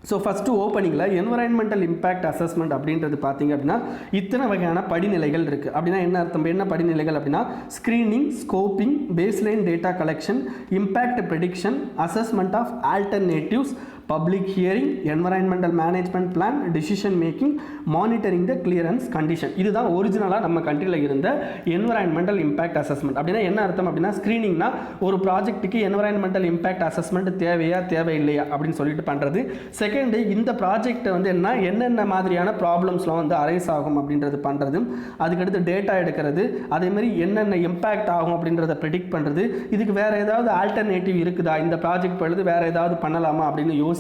ஸோ ஃபஸ்ட்டு ஓப்பனிங்கில் என்வரான்மெண்டல் இம்பேக்ட் அசஸ்மெண்ட் அப்படின்றது பார்த்தீங்க அப்படின்னா இத்தனை வகையான படிநிலைகள் இருக்குது. அப்படின்னா என்ன அர்த்தம், என்ன படிநிலைகள் அப்படின்னா screening, scoping, baseline data collection, impact prediction, assessment of alternatives, public hearing, environmental management plan, decision making, monitoring the clearance condition. இதுதான் ஒரிஜினலாக நம்ம கண்ட்ரியில் இருந்த என்வரான்மெண்டல் இம்பேக்ட் அசஸ்மெண்ட். அப்படின்னா என்ன அர்த்தம் அப்படின்னா ஸ்க்ரீனிங்னா ஒரு ப்ராஜெக்ட்டுக்கு என்வரான்மெண்டல் இம்பேக்ட் அசஸ்மெண்ட் தேவையா தேவையில்லையா அப்படின்னு சொல்லிட்டு பண்ணுறது. செகண்டு, இந்த ப்ராஜெக்டை வந்து என்னென்ன மாதிரியான ப்ராப்ளம்ஸ்லாம் வந்து அரைஸ் ஆகும் அப்படின்றது பண்ணுறது. அதுக்கடுத்து டேட்டா எடுக்கிறது, அதேமாதிரி என்னென்ன இம்பேக்ட் ஆகும் அப்படின்றத ப்ரெடிக்ட் பண்ணுறது. இதுக்கு வேறு ஏதாவது ஆல்டர்னேட்டிவ் இருக்குதா, இந்த ப்ராஜெக்ட் பொழுது வேறு ஏதாவது பண்ணலாமா அப்படின்னு யோசிக்கிறது.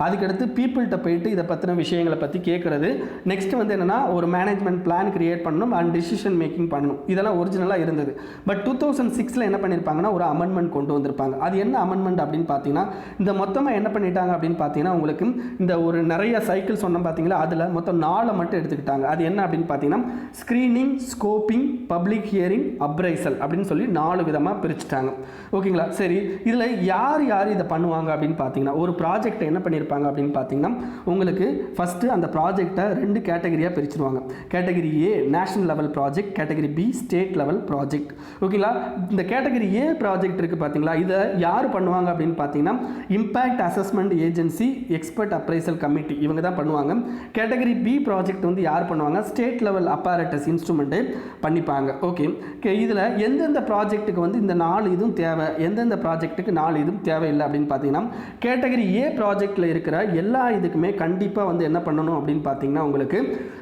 அதுக்கடுத்து பீப்புள்கிட்ட போயிட்டு இதை பற்றின விஷயங்களை பற்றி கேட்குறது. நெக்ஸ்ட் வந்து என்னென்னா ஒரு மேனேஜ்மெண்ட் பிளான் கிரியேட் பண்ணணும் அண்ட் டிசிஷன் மேக்கிங் பண்ணணும். இதெல்லாம் ஒரிஜினலாக இருந்தது. பட் 2006 என்ன பண்ணியிருப்பாங்கன்னா ஒரு அமெண்ட்மெண்ட் கொண்டு வந்திருப்பாங்க. அது என்ன அமெண்ட்மெண்ட் அப்படின்னு பார்த்தீங்கன்னா இந்த மொத்தமாக என்ன பண்ணிட்டாங்க அப்படின்னு பார்த்தீங்கன்னா உங்களுக்கு இந்த ஒரு நிறைய சைக்கிள் சொன்னோம் பார்த்தீங்களா, அதில் மொத்தம் 4 மட்டும் எடுத்துக்கிட்டாங்க. அது என்ன அப்படின்னு பார்த்தீங்கன்னா screening, scoping, public hearing, appraisal அப்படின்னு சொல்லி 4 விதமாக பிரிச்சுட்டாங்க, ஓகேங்களா. சரி, இதில் யார் யார் இதை பண்ணுவாங்க அப்படின்னு பார்த்தீங்கன்னா ஒரு ப்ராஜெக்டை என்ன பண்ணியிருப்பாங்க அப்படின்னு பார்த்தீங்கன்னா உங்களுக்கு ஃபஸ்ட்டு அந்த ப்ராஜெக்டை 2 கேட்டகரியாக பிரிச்சுருவாங்க. Category A national level project, category B state level project, ஓகேங்களா. இந்த கேட்டகரி ஏ ப்ராஜெக்ட் இருக்குது பார்த்தீங்களா, இதை யார் பண்ணுவாங்க அப்படின்னு பார்த்தீங்கன்னா impact assessment agency, expert appraisal committee, இவங்க தான் பண்ணுவாங்க. கேட்டகரி பி ப்ராஜெக்ட் வந்து யார் பண்ணுவாங்க, ஸ்டேட் லெவல் அப்பாரட்டஸ் இன்ஸ்ட்ருமெண்ட்டு பண்ணிப்பாங்க, ஓகே. இதில் எந்தெந்த ப்ராஜெக்ட்டுக்கு வந்து இந்த 4 இதுவும் தேவை, எந்தெந்த ப்ராஜெக்ட்டுக்கு 4 இதுவும் தேவையில்லை அப்படின்னு பார்த்தீங்கன்னா கேட்டகரி ஏ ப்ராஜெக்டில் இருக்கிற எல்லா இதுக்குமே கண்டிப்பாக வந்து என்ன பண்ணணும் அப்படின்னு பார்த்தீங்கன்னா உங்களுக்கு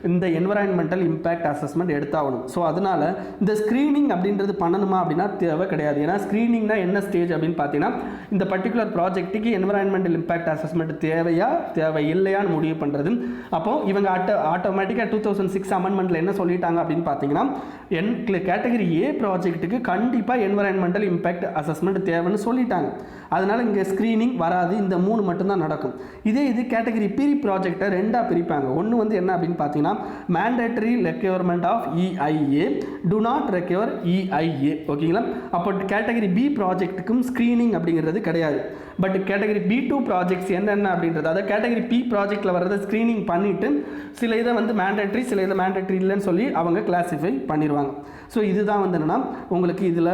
இந்த என்வரான்மெண்டல் இம்பேக்ட் அசஸ்மெண்ட் எடுத்தாகணும். ஸோ அதனால் இந்த ஸ்க்ரீனிங் அப்படின்றது பண்ணணுமா அப்படின்னா தேவை கிடையாது. ஏன்னா ஸ்க்ரீனிங்னா என்ன ஸ்டேஜ் அப்படின்னு பார்த்தீங்கன்னா இந்த பர்டிகுலர் ப்ராஜெக்ட்டுக்கு என்வரான்மெண்டல் இம்பேக்ட் அசஸ்மெண்ட் தேவையா தேவை இல்லையான்னு முடிவு பண்ணுறது. அப்போ இவங்க ஆட்டோமேட்டிக்காக 2006 அமெண்ட்மெண்ட்டில் என்ன சொல்லிட்டாங்க அப்படின்னு பார்த்தீங்கன்னா கேட்டகரி ஏ ப்ராஜெக்ட்டுக்கு கண்டிப்பாக என்வரான்மெண்டல் இம்பேக்ட் அசஸ்மெண்ட் தேவைன்னு சொல்லிட்டாங்க. அதனால் இங்கே ஸ்க்ரீனிங் வராது, இந்த 3 மட்டும்தான் நடக்கும். இதே இது கேட்டகரி பி ப்ராஜெக்டை 2ஆக பிரிப்பாங்க. ஒன்று வந்து என்ன அப்படின்னு பார்த்தீங்கன்னா mandatory requirement of EIA, to not require EIA, ஓகேங்களா. அப்போ கேட்டகரி பி ப்ராஜெக்ட்டுக்கும் ஸ்க்ரீனிங் அப்படிங்கிறது கிடையாது. பட் கேட்டகரி B2 ப்ராஜெக்ட்ஸ் என்னென்ன அப்படின்றது, அதாவது கேட்டகரி பி ப்ராஜெக்டில் வர்றதை ஸ்க்ரீனிங் பண்ணிவிட்டு சில இதை வந்து மேண்டேட்ரி, சில இதை மேண்டேட்ரி இல்லைன்னு சொல்லி அவங்க கிளாஸிஃபை பண்ணிடுவாங்க. ஸோ இதுதான் வந்து என்னென்னா உங்களுக்கு இதில்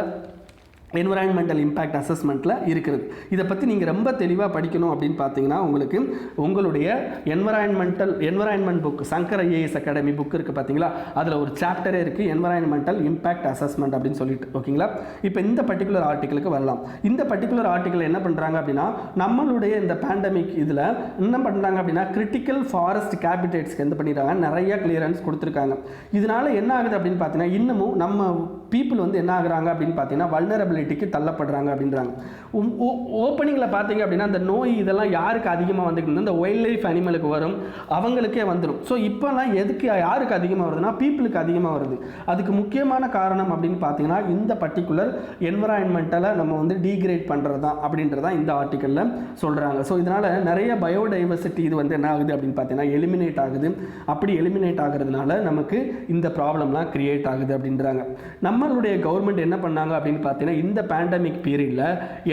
என்விரான்மெண்டல் இம்பேக்ட் அசஸ்மெண்ட்டில் இருக்கிறது. இதை பற்றி நீங்கள் ரொம்ப தெளிவாக படிக்கணும் அப்படின்னு பார்த்தீங்கன்னா உங்களுக்கு உங்களுடைய environment book Shankar IAS academy book இருக்குது பார்த்தீங்களா, அதில் ஒரு சாப்டரே இருக்குது என்விரான்மெண்டல் இம்பேக்ட் அசஸ்மெண்ட் அப்படின்னு சொல்லிட்டு. ஓகேங்களா, இப்போ இந்த பர்டிகுலர் ஆர்டிக்கலுக்கு வரலாம். இந்த பர்டிகுலர் ஆர்டிக்கல் என்ன பண்ணுறாங்க அப்படின்னா நம்மளுடைய இந்த பேண்டமிக் இதில் என்ன பண்ணுறாங்க அப்படின்னா கிரிட்டிக்கல் ஃபாரஸ்ட் கேபிடேட்ஸ்க்கு எந்த பண்ணிடுறாங்க நிறைய கிளியரன்ஸ் கொடுத்துருக்காங்க. இதனால் என்ன ஆகுது அப்படின்னு பார்த்தீங்கன்னா இன்னமும் நம்ம பீப்புள் வந்து என்ன ஆகுறாங்க அப்படின்னு பார்த்தீங்கன்னா வல்னரபிலிட்டிக்கு தள்ளப்படுறாங்க அப்படின்றாங்க. ஓப்பனிங்கில் பார்த்தீங்க அப்படின்னா அந்த நோய் இதெல்லாம் யாருக்கு அதிகமாக வந்துருக்கு, இந்த வைல்ட் லைஃப் அனிமலுக்கு வரும், அவங்களுக்கே வந்துடும். ஸோ இப்போலாம் எதுக்கு யாருக்கு அதிகமாக வருதுன்னா பீப்புளுக்கு அதிகமாக வருது. அதுக்கு முக்கியமான காரணம் அப்படின்னு பார்த்தீங்கன்னா இந்த பர்டிகுலர் என்விரான்மெண்டலை நம்ம வந்து டீக்ரேட் பண்ணுறது தான் அப்படின்றதான் இந்த ஆர்டிக்கலில் சொல்கிறாங்க. ஸோ இதனால் நிறைய பயோடைவர்சிட்டி இது வந்து என்ன ஆகுது அப்படின்னு பார்த்தீங்கன்னா எலிமினேட் ஆகுது. அப்படி எலிமினேட் ஆகுறதுனால நமக்கு இந்த ப்ராப்ளம்லாம் கிரியேட் ஆகுது அப்படின்றாங்க. நம்மளுடைய கவர்மெண்ட் என்ன பண்ணாங்க அப்படின்னு பார்த்தீங்கன்னா இந்த பேண்டமிக் பீரியடில்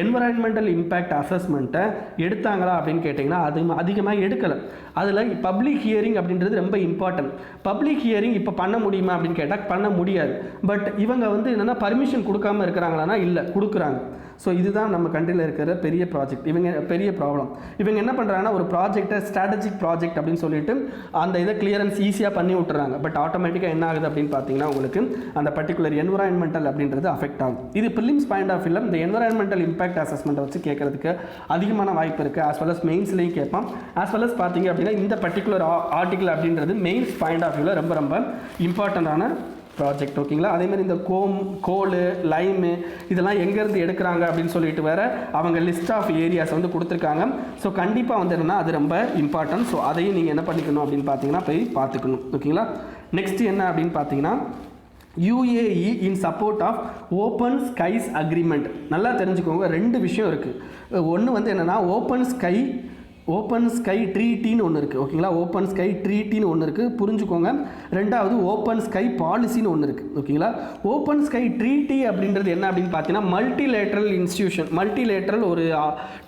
என்விரான்மெண்டல் இம்பேக்ட் அசஸ்மெண்ட்டை எடுத்தாங்களா அப்படின்னு கேட்டிங்கன்னா அது அதிகமாக எடுக்கலை. அதில் பப்ளிக் ஹியரிங் அப்படின்றது ரொம்ப இம்பார்ட்டன்ட். பப்ளிக் ஹியரிங் இப்போ பண்ண முடியுமா அப்படின்னு கேட்டால் பண்ண முடியாது. பட் இவங்க வந்து என்னென்னா பர்மிஷன் கொடுக்காமல் இருக்கிறாங்களான்னா இல்லை, கொடுக்குறாங்க. ஸோ இதுதான் நம்ம கண்ட்ரியில் இருக்கிற பெரிய ப்ராஜெக்ட். பெரிய ப்ராப்ளம் இவங்க என்ன பண்ணுறாங்கன்னா ஒரு ப்ராஜெக்டை ஸ்ட்ராட்டஜிக் ப்ராஜெக்ட் அப்படின்னு சொல்லிட்டு அந்த இதை கிளியரன்ஸ் ஈஸியாக பண்ணி விட்டுறாங்க. பட் ஆட்டோமேட்டிக்காக என்ன ஆகுது அப்படின்னு பார்த்தீங்கன்னா உங்களுக்கு அந்த பர்டிகுலர் என்விரான்மெண்டல் அப்படின்றது அஃபெக்ட் ஆகும். இது ப்ரிலிம்ஸ் பாயிண்ட் ஆஃப் வியூவில் இந்த என்விரான்மெண்டல் இம்பேக்ட் அசஸ்மெண்ட்டை வச்சு கேட்கறதுக்கு அதிகமான வாய்ப்பு இருக்குது. ஆஸ் வெல் அஸ் மெயின்ஸ்லையும் கேட்பான். ஆஸ் வெல் அஸ் பார்த்தீங்க அப்படின்னா இந்த பர்டிகுலர் ஆர்டிக்கல் அப்படின்றது மெயின்ஸ் பாயிண்ட் ஆஃப் வியூவில் ரொம்ப ரொம்ப இம்பார்ட்டண்டான ப்ராஜெக்ட். ஓகேங்களா, அதேமாதிரி இந்த கோல் லைமு இதெல்லாம் எங்கேருந்து எடுக்கிறாங்க அப்படின்னு சொல்லிட்டு வேறு அவங்க லிஸ்ட் ஆஃப் ஏரியாஸ் வந்து கொடுத்துருக்காங்க. ஸோ கண்டிப்பாக வந்து என்னென்னா அது ரொம்ப இம்பார்ட்டன்ட். ஸோ அதையும் நீங்கள் என்ன பண்ணிக்கணும் அப்படின்னு பார்த்தீங்கன்னா போய் பார்த்துக்கணும். ஓகேங்களா, நெக்ஸ்ட் என்ன அப்படின்னு பார்த்தீங்கன்னா UAE in support of open skies agreement. நல்லா தெரிஞ்சுக்கோங்க, ரெண்டு விஷயம் இருக்குது. ஒன்று வந்து என்னென்னா ஓப்பன் ஸ்கை ட்ரீட்டின்னு ஒன்று இருக்குது. ஓகேங்களா, ஓப்பன் ஸ்கை ட்ரீட்டின்னு ஒன்று இருக்குது, புரிஞ்சுக்கோங்க. ரெண்டாவது ஓப்பன் ஸ்கை பாலிசின்னு ஒன்று இருக்குது. ஓகேங்களா, ஓப்பன் ஸ்கை ட்ரீட்டி அப்படின்றது என்ன அப்படின்னு பார்த்தீங்கன்னா மல்டிலேட்ரல் இன்ஸ்டிடியூஷன், மல்டிலேட்ரல் ஒரு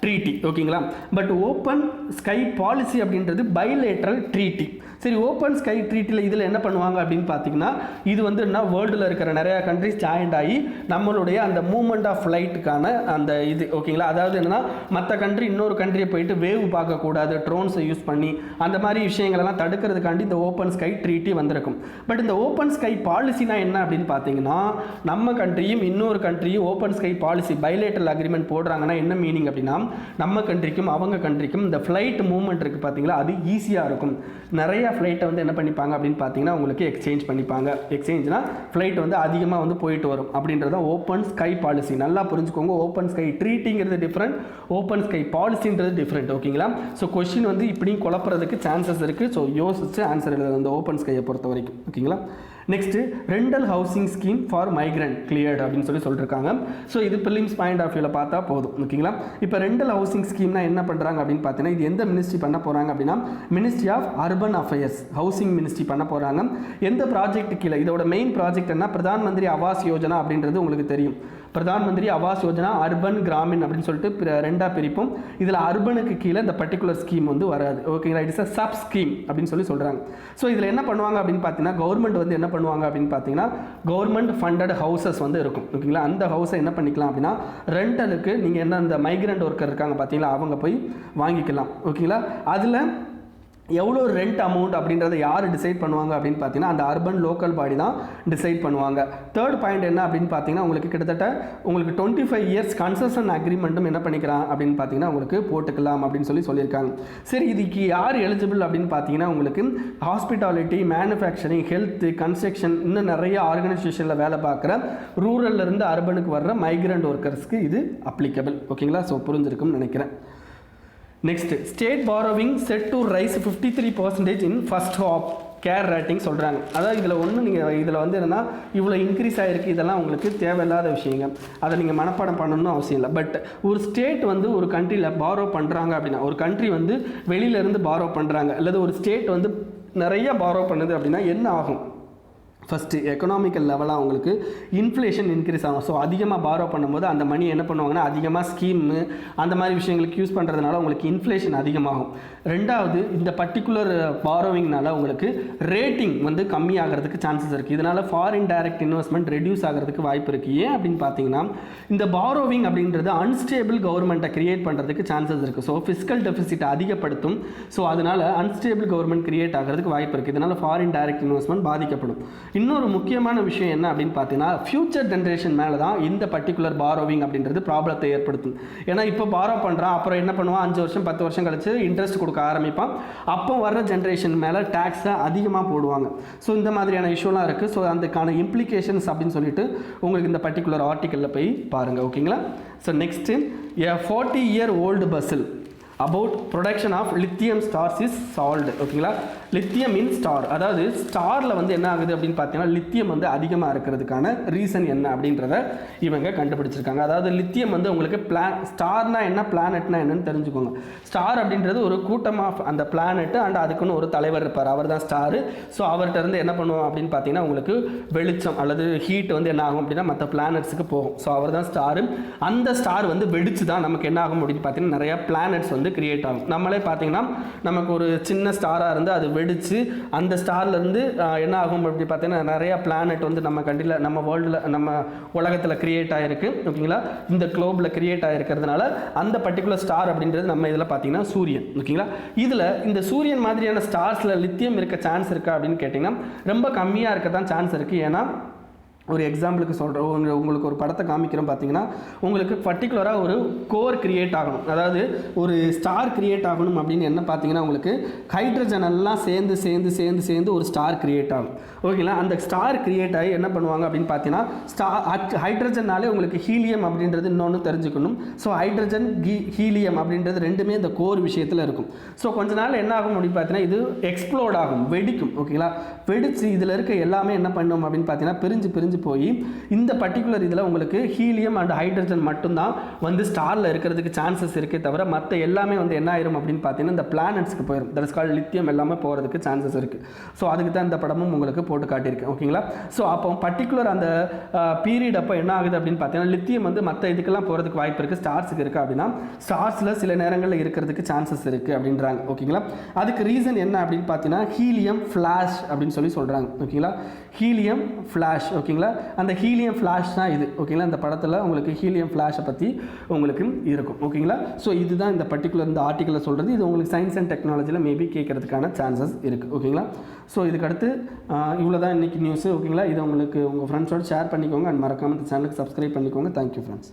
ட்ரீட்டி. ஓகேங்களா, பட் ஓப்பன் ஸ்கை பாலிசி அப்படின்றது பைலேட்ரல் ட்ரீட்டி. சரி, ஓப்பன் ஸ்கை ட்ரீட்டில் இதில் என்ன பண்ணுவாங்க அப்படின்னு பார்த்தீங்கன்னா இது வந்து என்ன வேர்ல்டில் இருக்கிற நிறையா கண்ட்ரிஸ் ஜாயின்ட் ஆகி நம்மளுடைய அந்த மூவ்மெண்ட் ஆஃப் ஃப்ளைட்டுக்கான அந்த இது. ஓகேங்களா, அதாவது என்னென்னா மற்ற கண்ட்ரி இன்னொரு கண்ட்ரியை போயிட்டு வேவ் பார்க்கக்கூடாது, ட்ரோன்ஸை யூஸ் பண்ணி அந்த மாதிரி விஷயங்களெல்லாம் தடுக்கிறதுக்காண்டி இந்த ஓப்பன் ஸ்கை ட்ரீட்டி வந்திருக்கும். பட் இந்த ஓப்பன் ஸ்கை பாலிசினா என்ன அப்படின்னு பார்த்தீங்கன்னா நம்ம கண்ட்ரியும் இன்னொரு கண்ட்ரியும் open sky policy bilateral agreement போடுறாங்கன்னா என்ன மீனிங் அப்படின்னா நம்ம கண்ட்ரிக்கும் அவங்க கண்ட்ரிக்கும் இந்த ஃப்ளைட் மூவ்மெண்ட் இருக்குது பார்த்தீங்களா, அது ஈஸியாக இருக்கும். நிறைய ஃப்ளைட்டை வந்து என்ன பண்ணிப்பாங்க அப்படின்னு பார்த்தீங்கன்னா உங்களுக்கு எக்ஸ்சேஞ்ச் பண்ணிப்பாங்க. எக்ஸ்சேஞ்ச்னா ஃப்ளைட் வந்து அதிகமாக வந்து போயிட்டு வரும் அப்படின்றத ஓப்பன் ஸ்கை பாலிசி. நல்லா புரிஞ்சுக்கோங்க, ஓப்பன் ஸ்கை ட்ரீட்டிங்கிறது டிஃப்ரெண்ட், ஓப்பன் ஸ்கை பாலிசின்றது டிஃப்ரெண்ட். ஓகேங்களா, ஸோ கொஸ்டின் வந்து இப்படியும் குழப்பறதுக்கு சான்சஸ் இருக்குது. ஸோ யோசிச்சு ஆன்சர் எழுதுறது இந்த ஓப்பன் ஸ்கையை பொறுத்த வரைக்கும். ஓகேங்களா, next rental housing scheme for migrant cleared அப்படின்னு சொல்லியிருக்காங்க. ஸோ இது ப்ரிலிம்ஸ் பாயிண்ட் ஆஃப் வியூவில் பார்த்தா போதும். ஓகேங்களா, இப்போ ரெண்டல் ஹவுசிங் ஸ்கீம்னா என்ன பண்ணுறாங்க அப்படின்னு பார்த்தீங்கன்னா இது எந்த மினிஸ்ட்ரி பண்ண போகிறாங்க அப்படின்னா ministry of urban affairs, housing ministry பண்ண போகிறாங்க. எந்த ப்ராஜெக்ட் கீழே இதோட மெயின் ப்ராஜெக்ட் என்ன பிரதான் மந்திரி ஆவாஸ் யோஜனா அப்படின்றது உங்களுக்கு தெரியும். பிரதான் மந்திரி ஆவாஸ் யோஜனா அர்பன் கிராமின் அப்படின்னு சொல்லிட்டு ரெண்டாக பிரிப்போம். இதில் அர்பனுக்கு கீழே இந்த பர்டிகுலர் ஸ்கீம் வந்து வராது. ஓகேங்களா, இட்ஸ் அ சப் ஸ்கீம் அப்படின்னு சொல்கிறாங்க. ஸோ இதில் என்ன பண்ணுவாங்க அப்படின்னு பார்த்தீங்கன்னா கவர்மெண்ட் வந்து என்ன பண்ணுவாங்க அப்படின்னு பார்த்தீங்கன்னா கவர்மெண்ட் ஃபண்டட் ஹவுசஸ் வந்து இருக்கும். ஓகேங்களா, அந்த ஹவுஸை என்ன பண்ணிக்கலாம் அப்படின்னா ரெண்டலுக்கு நீங்கள் என்ன இந்த மைக்ரண்ட் ஒர்க்கர் இருக்காங்க பார்த்தீங்களா அவங்க போய் வாங்கிக்கலாம். ஓகேங்களா, அதில் எவ்வளோ ரெண்ட் அமௌண்ட் அப்படின்றத யார் டிசைட் பண்ணுவாங்க அப்படின்னு பார்த்தீங்கன்னா அந்த அர்பன் லோக்கல் பாடி தான் டிசைட் பண்ணுவாங்க. தேர்ட் பாயிண்ட் என்ன அப்படின்னு பார்த்தீங்கன்னா உங்களுக்கு கிட்டத்தட்ட உங்களுக்கு 25 இயர்ஸ் கன்செஷன் அக்ரிமெண்ட்டும் என்ன பண்ணிக்கலாம் அப்படின்னு பார்த்தீங்கன்னா உங்களுக்கு போட்டுக்கலாம் அப்படின்னு சொல்லியிருக்காங்க. சரி, இதுக்கு யார் எலிஜிபிள் அப்படின்னு பார்த்தீங்கன்னா உங்களுக்கு ஹாஸ்பிட்டாலிட்டி, மேனுஃபேக்சரிங், ஹெல்த், கன்ஸ்ட்ரக்ஷன் இன்னும் நிறைய ஆர்கனைசேஷனில் வேலை பார்க்குற ரூரல்லேருந்து அர்பனுக்கு வர்ற மைக்ரண்ட் ஒர்க்கர்ஸ்க்கு இது அப்ளிகபிள். ஓகேங்களா, ஸோ புரிஞ்சிருக்கும்னு நினைக்கிறேன். Next, state borrowing set to rice 53% in first hop care rating சொல்கிறாங்க. அதாவது இதில் நீங்கள் இதில் வந்து என்னென்னா இவ்வளோ இன்க்ரீஸ் ஆகிருக்கு, இதெல்லாம் உங்களுக்கு தேவையில்லாத விஷயங்க, அதை நீங்கள் மனப்பாடம் பண்ணணும்னு அவசியம் இல்லை. பட் ஒரு ஸ்டேட் வந்து ஒரு கண்ட்ரியில் பாரோ பண்ணுறாங்க அப்படின்னா ஒரு கண்ட்ரி வந்து வெளியிலேருந்து பாரோ பண்ணுறாங்க அல்லது ஒரு ஸ்டேட் வந்து நிறைய பாரோ பண்ணுது அப்படின்னா என்ன ஆகும் ஃபஸ்ட்டு எக்கனாமிக்கல் லெவலாக உங்களுக்கு இன்ஃப்ளேஷன் இன்க்ரீஸ் ஆகும். ஸோ அதிகமாக பாரோ பண்ணும்போது அந்த மணி என்ன பண்ணுவாங்கன்னா அதிகமாக ஸ்கீமு அந்த மாதிரி விஷயங்களுக்கு யூஸ் பண்ணுறதுனால உங்களுக்கு இன்ஃப்ளேஷன் அதிகமாகும். ரெண்டாவது, இந்த பர்டிகுலர் பாரோவிங்னால உங்களுக்கு ரேட்டிங் வந்து கம்மியாகிறதுக்கு சான்சஸ் இருக்குது. இதனால் ஃபாரின் டைரக்ட் இன்வெஸ்ட்மெண்ட் ரெடியூஸ் ஆகிறதுக்கு வாய்ப்பு இருக்குது. ஏன் அப்படின்னு பார்த்தீங்கன்னா இந்த பாரோவிங் அப்படின்றது அன்ஸ்டேபிள் கவர்மெண்ட்டை கிரியேட் பண்ணுறதுக்கு சான்சஸ் இருக்குது. ஸோ ஃபிஸ்கல் டெபிசிட்டை அதிகப்படுத்தும். ஸோ அதனால் அன்ஸ்டேபிள் கவர்மெண்ட் கிரியேட் ஆகிறதுக்கு வாய்ப்பு இருக்குது. இதனால் ஃபாரின் டைரக்ட் இன்வெஸ்ட்மெண்ட் பாதிக்கப்படும். இன்னொரு முக்கியமான விஷயம் என்ன அப்படின்னு பார்த்தீங்கன்னா ஃபியூச்சர் ஜென்ரேஷன் மேலே தான் இந்த பர்டிகுலர் பாரோவிங் அப்படின்றது ப்ராப்ளத்தை ஏற்படுத்தும். ஏன்னா இப்போ பாரோ பண்ணுறான், அப்புறம் என்ன பண்ணுவான், 5 வருஷம் 10 வருஷம் கழிச்சு இன்ட்ரெஸ்ட் கொடுக்க ஆரம்பிப்பான். அப்போ வர்ற ஜென்ரேஷன் மேலே டேக்ஸை அதிகமாக போடுவாங்க. ஸோ இந்த மாதிரியான இஷ்யூலாம் இருக்குது. ஸோ அதுக்கான இம்ப்ளிகேஷன்ஸ் அப்படின்னு சொல்லிட்டு உங்களுக்கு இந்த பர்டிகுலர் ஆர்டிக்கலில் போய் பாருங்கள். ஓகேங்களா? So next, a 40-year-old Brazil about production of lithium stars is solved. ஓகேங்களா? லித்தியம் இன் ஸ்டார், அதாவது ஸ்டாரில் வந்து என்ன ஆகுது அப்படின்னு பார்த்தீங்கன்னா லித்தியம் வந்து அதிகமாக இருக்கிறதுக்கான ரீசன் என்ன அப்படின்றத இவங்க கண்டுபிடிச்சிருக்காங்க. அதாவது லித்தியம் வந்து உங்களுக்கு ஸ்டார்னா என்ன, பிளானட்னா என்னன்னு தெரிஞ்சுக்கோங்க. ஸ்டார் அப்படின்றது ஒரு கூட்டம் ஆஃப் அந்த பிளானட் அண்ட் அதுக்குன்னு ஒரு தலைவர் இருப்பார், அவர் தான் ஸ்டாரு. ஸோ அவர்கிட்ட இருந்து என்ன பண்ணுவோம் அப்படின்னு பார்த்தீங்கன்னா உங்களுக்கு வெளிச்சம் அல்லது ஹீட் வந்து என்ன ஆகும் அப்படின்னா மற்ற பிளானட்ஸுக்கு போகும். ஸோ அவர் தான் ஸ்டாரு. அந்த ஸ்டார் வந்து வெடிச்சு தான் நமக்கு என்ன ஆகும் அப்படின்னு பார்த்தீங்கன்னா நிறையா பிளானட்ஸ் வந்து கிரியேட் ஆகும். நம்மளே பார்த்தீங்கன்னா நமக்கு ஒரு சின்ன ஸ்டாராக இருந்து அது வெடிச்சு அந்த ஸ்டார்லேருந்து என்ன ஆகும் அப்படி பார்த்தீங்கன்னா நிறையா பிளானட் வந்து நம்ம கண்டியில் நம்ம வேர்ல்டில் நம்ம உலகத்தில் கிரியேட் ஆகிருக்கு. ஓகேங்களா? இந்த குளோபில் கிரியேட் ஆகிருக்கிறதுனால அந்த பர்டிகுலர் ஸ்டார் அப்படின்றது நம்ம இதில் பார்த்தீங்கன்னா சூரியன். ஓகேங்களா? இதில் இந்த சூரியன் மாதிரியான ஸ்டார்ஸில் லித்தியம் இருக்க சான்ஸ் இருக்கா அப்படின்னு கேட்டிங்கன்னா ரொம்ப கம்மியாக இருக்க தான் சான்ஸ் இருக்குது. ஏன்னா ஒரு எக்ஸாம்பிளுக்கு சொல்கிறோம், உங்களுக்கு ஒரு படத்தை காமிக்கிறோம். பார்த்தீங்கன்னா உங்களுக்கு பர்டிகுலராக ஒரு கோர் கிரியேட் ஆகணும், அதாவது ஒரு ஸ்டார் கிரியேட் ஆகணும் அப்படின்னு என்ன பார்த்தீங்கன்னா உங்களுக்கு ஹைட்ரஜன் எல்லாம் சேர்ந்து சேர்ந்து சேர்ந்து சேர்ந்து ஒரு ஸ்டார் கிரியேட் ஆகும். ஓகேங்களா? அந்த ஸ்டார் கிரியேட் ஆகி என்ன பண்ணுவாங்க அப்படின்னு பார்த்தீங்கன்னா ஹைட்ரஜன்னாலே உங்களுக்கு ஹீலியம் அப்படின்றது இன்னொன்று தெரிஞ்சுக்கணும். ஸோ ஹைட்ரஜன் ஹீலியம் அப்படின்றது ரெண்டுமே இந்த கோர் விஷயத்தில் இருக்கும். ஸோ கொஞ்ச நாள் என்ன ஆகும் அப்படின்னு பார்த்தீங்கன்னா இது எக்ஸ்ப்ளோட் ஆகும், வெடிக்கும். ஓகேங்களா? வெடிச்சு இதில் இருக்க எல்லாமே என்ன பண்ணும் அப்படின்னு பார்த்தீங்கன்னா பிரிஞ்சு பிரிஞ்சு போய் இந்த பர்டிகுலர் இதில் உங்களுக்கு ஹீலியம் அண்ட் ஹைட்ரஜன் மட்டும்தான் வந்து ஸ்டாரில் இருக்கிறதுக்கு சான்சஸ் இருக்கே தவிர மற்ற எல்லாமே வந்து என்ன ஆயிரும் அப்படின்னு பார்த்தீங்கன்னா இந்த பிளானட்ஸ்க்கு போயிடும். தட் இஸ் கால்ட் லித்தியம் எல்லாமே போகிறதுக்கு சான்சஸ் இருக்குது. ஸோ அதுக்கு தான் இந்த படமும் உங்களுக்கு போட்டு காட்டியிருக்கேன். ஓகேங்களா? ஸோ அப்போ பர்டிகுலர் அந்த பீரியட் அப்போ என்ன ஆகுது அப்படின்னு பார்த்தீங்கன்னா லித்தியம் வந்து மற்ற இதுக்கெல்லாம் போகிறதுக்கு வாய்ப்பு இருக்குது. ஸ்டார்ஸுக்கு இருக்குது அப்படின்னா ஸ்டார்ஸில் சில நேரங்களில் இருக்கிறதுக்கு சான்சஸ் இருக்குது அப்படின்றாங்க. ஓகேங்களா? அதுக்கு ரீசன் என்ன அப்படின்னு பார்த்தீங்கன்னா ஹீலியம் ஃப்ளாஷ் அப்படின்னு சொல்கிறாங்க. ஓகேங்களா? Helium flash. ஓகேங்களா? அந்த ஹீலியம் ஃப்ளாஷ் தான் இது. ஓகேங்களா? இந்த படத்தில் உங்களுக்கு ஹீலியம் ஃப்ளாஷை பற்றி உங்களுக்கு இருக்கும். ஓகேங்களா? ஸோ இதுதான் இந்த பர்டிகுலர் இந்த ஆர்டிக்கலில் சொல்கிறது. இது உங்களுக்கு சயின்ஸ் அண்ட் டெக்னாலஜியில் மேபி கேட்கறதுக்கான சான்சஸ் இருக்குது. ஓகேங்களா? ஸோ இதுக்கு அடுத்து இவ்வளோ தான் இன்றைக்கி நியூஸு. ஓகேங்களா? இதை உங்களுக்கு உங்கள் ஃப்ரெண்ட்ஸோடு ஷேர் பண்ணிக்கோங்க அண்ட் மறக்காமல் இந்த சேனலுக்கு சப்ஸ்கிரைப் பண்ணிக்கோங்க. Thank you friends.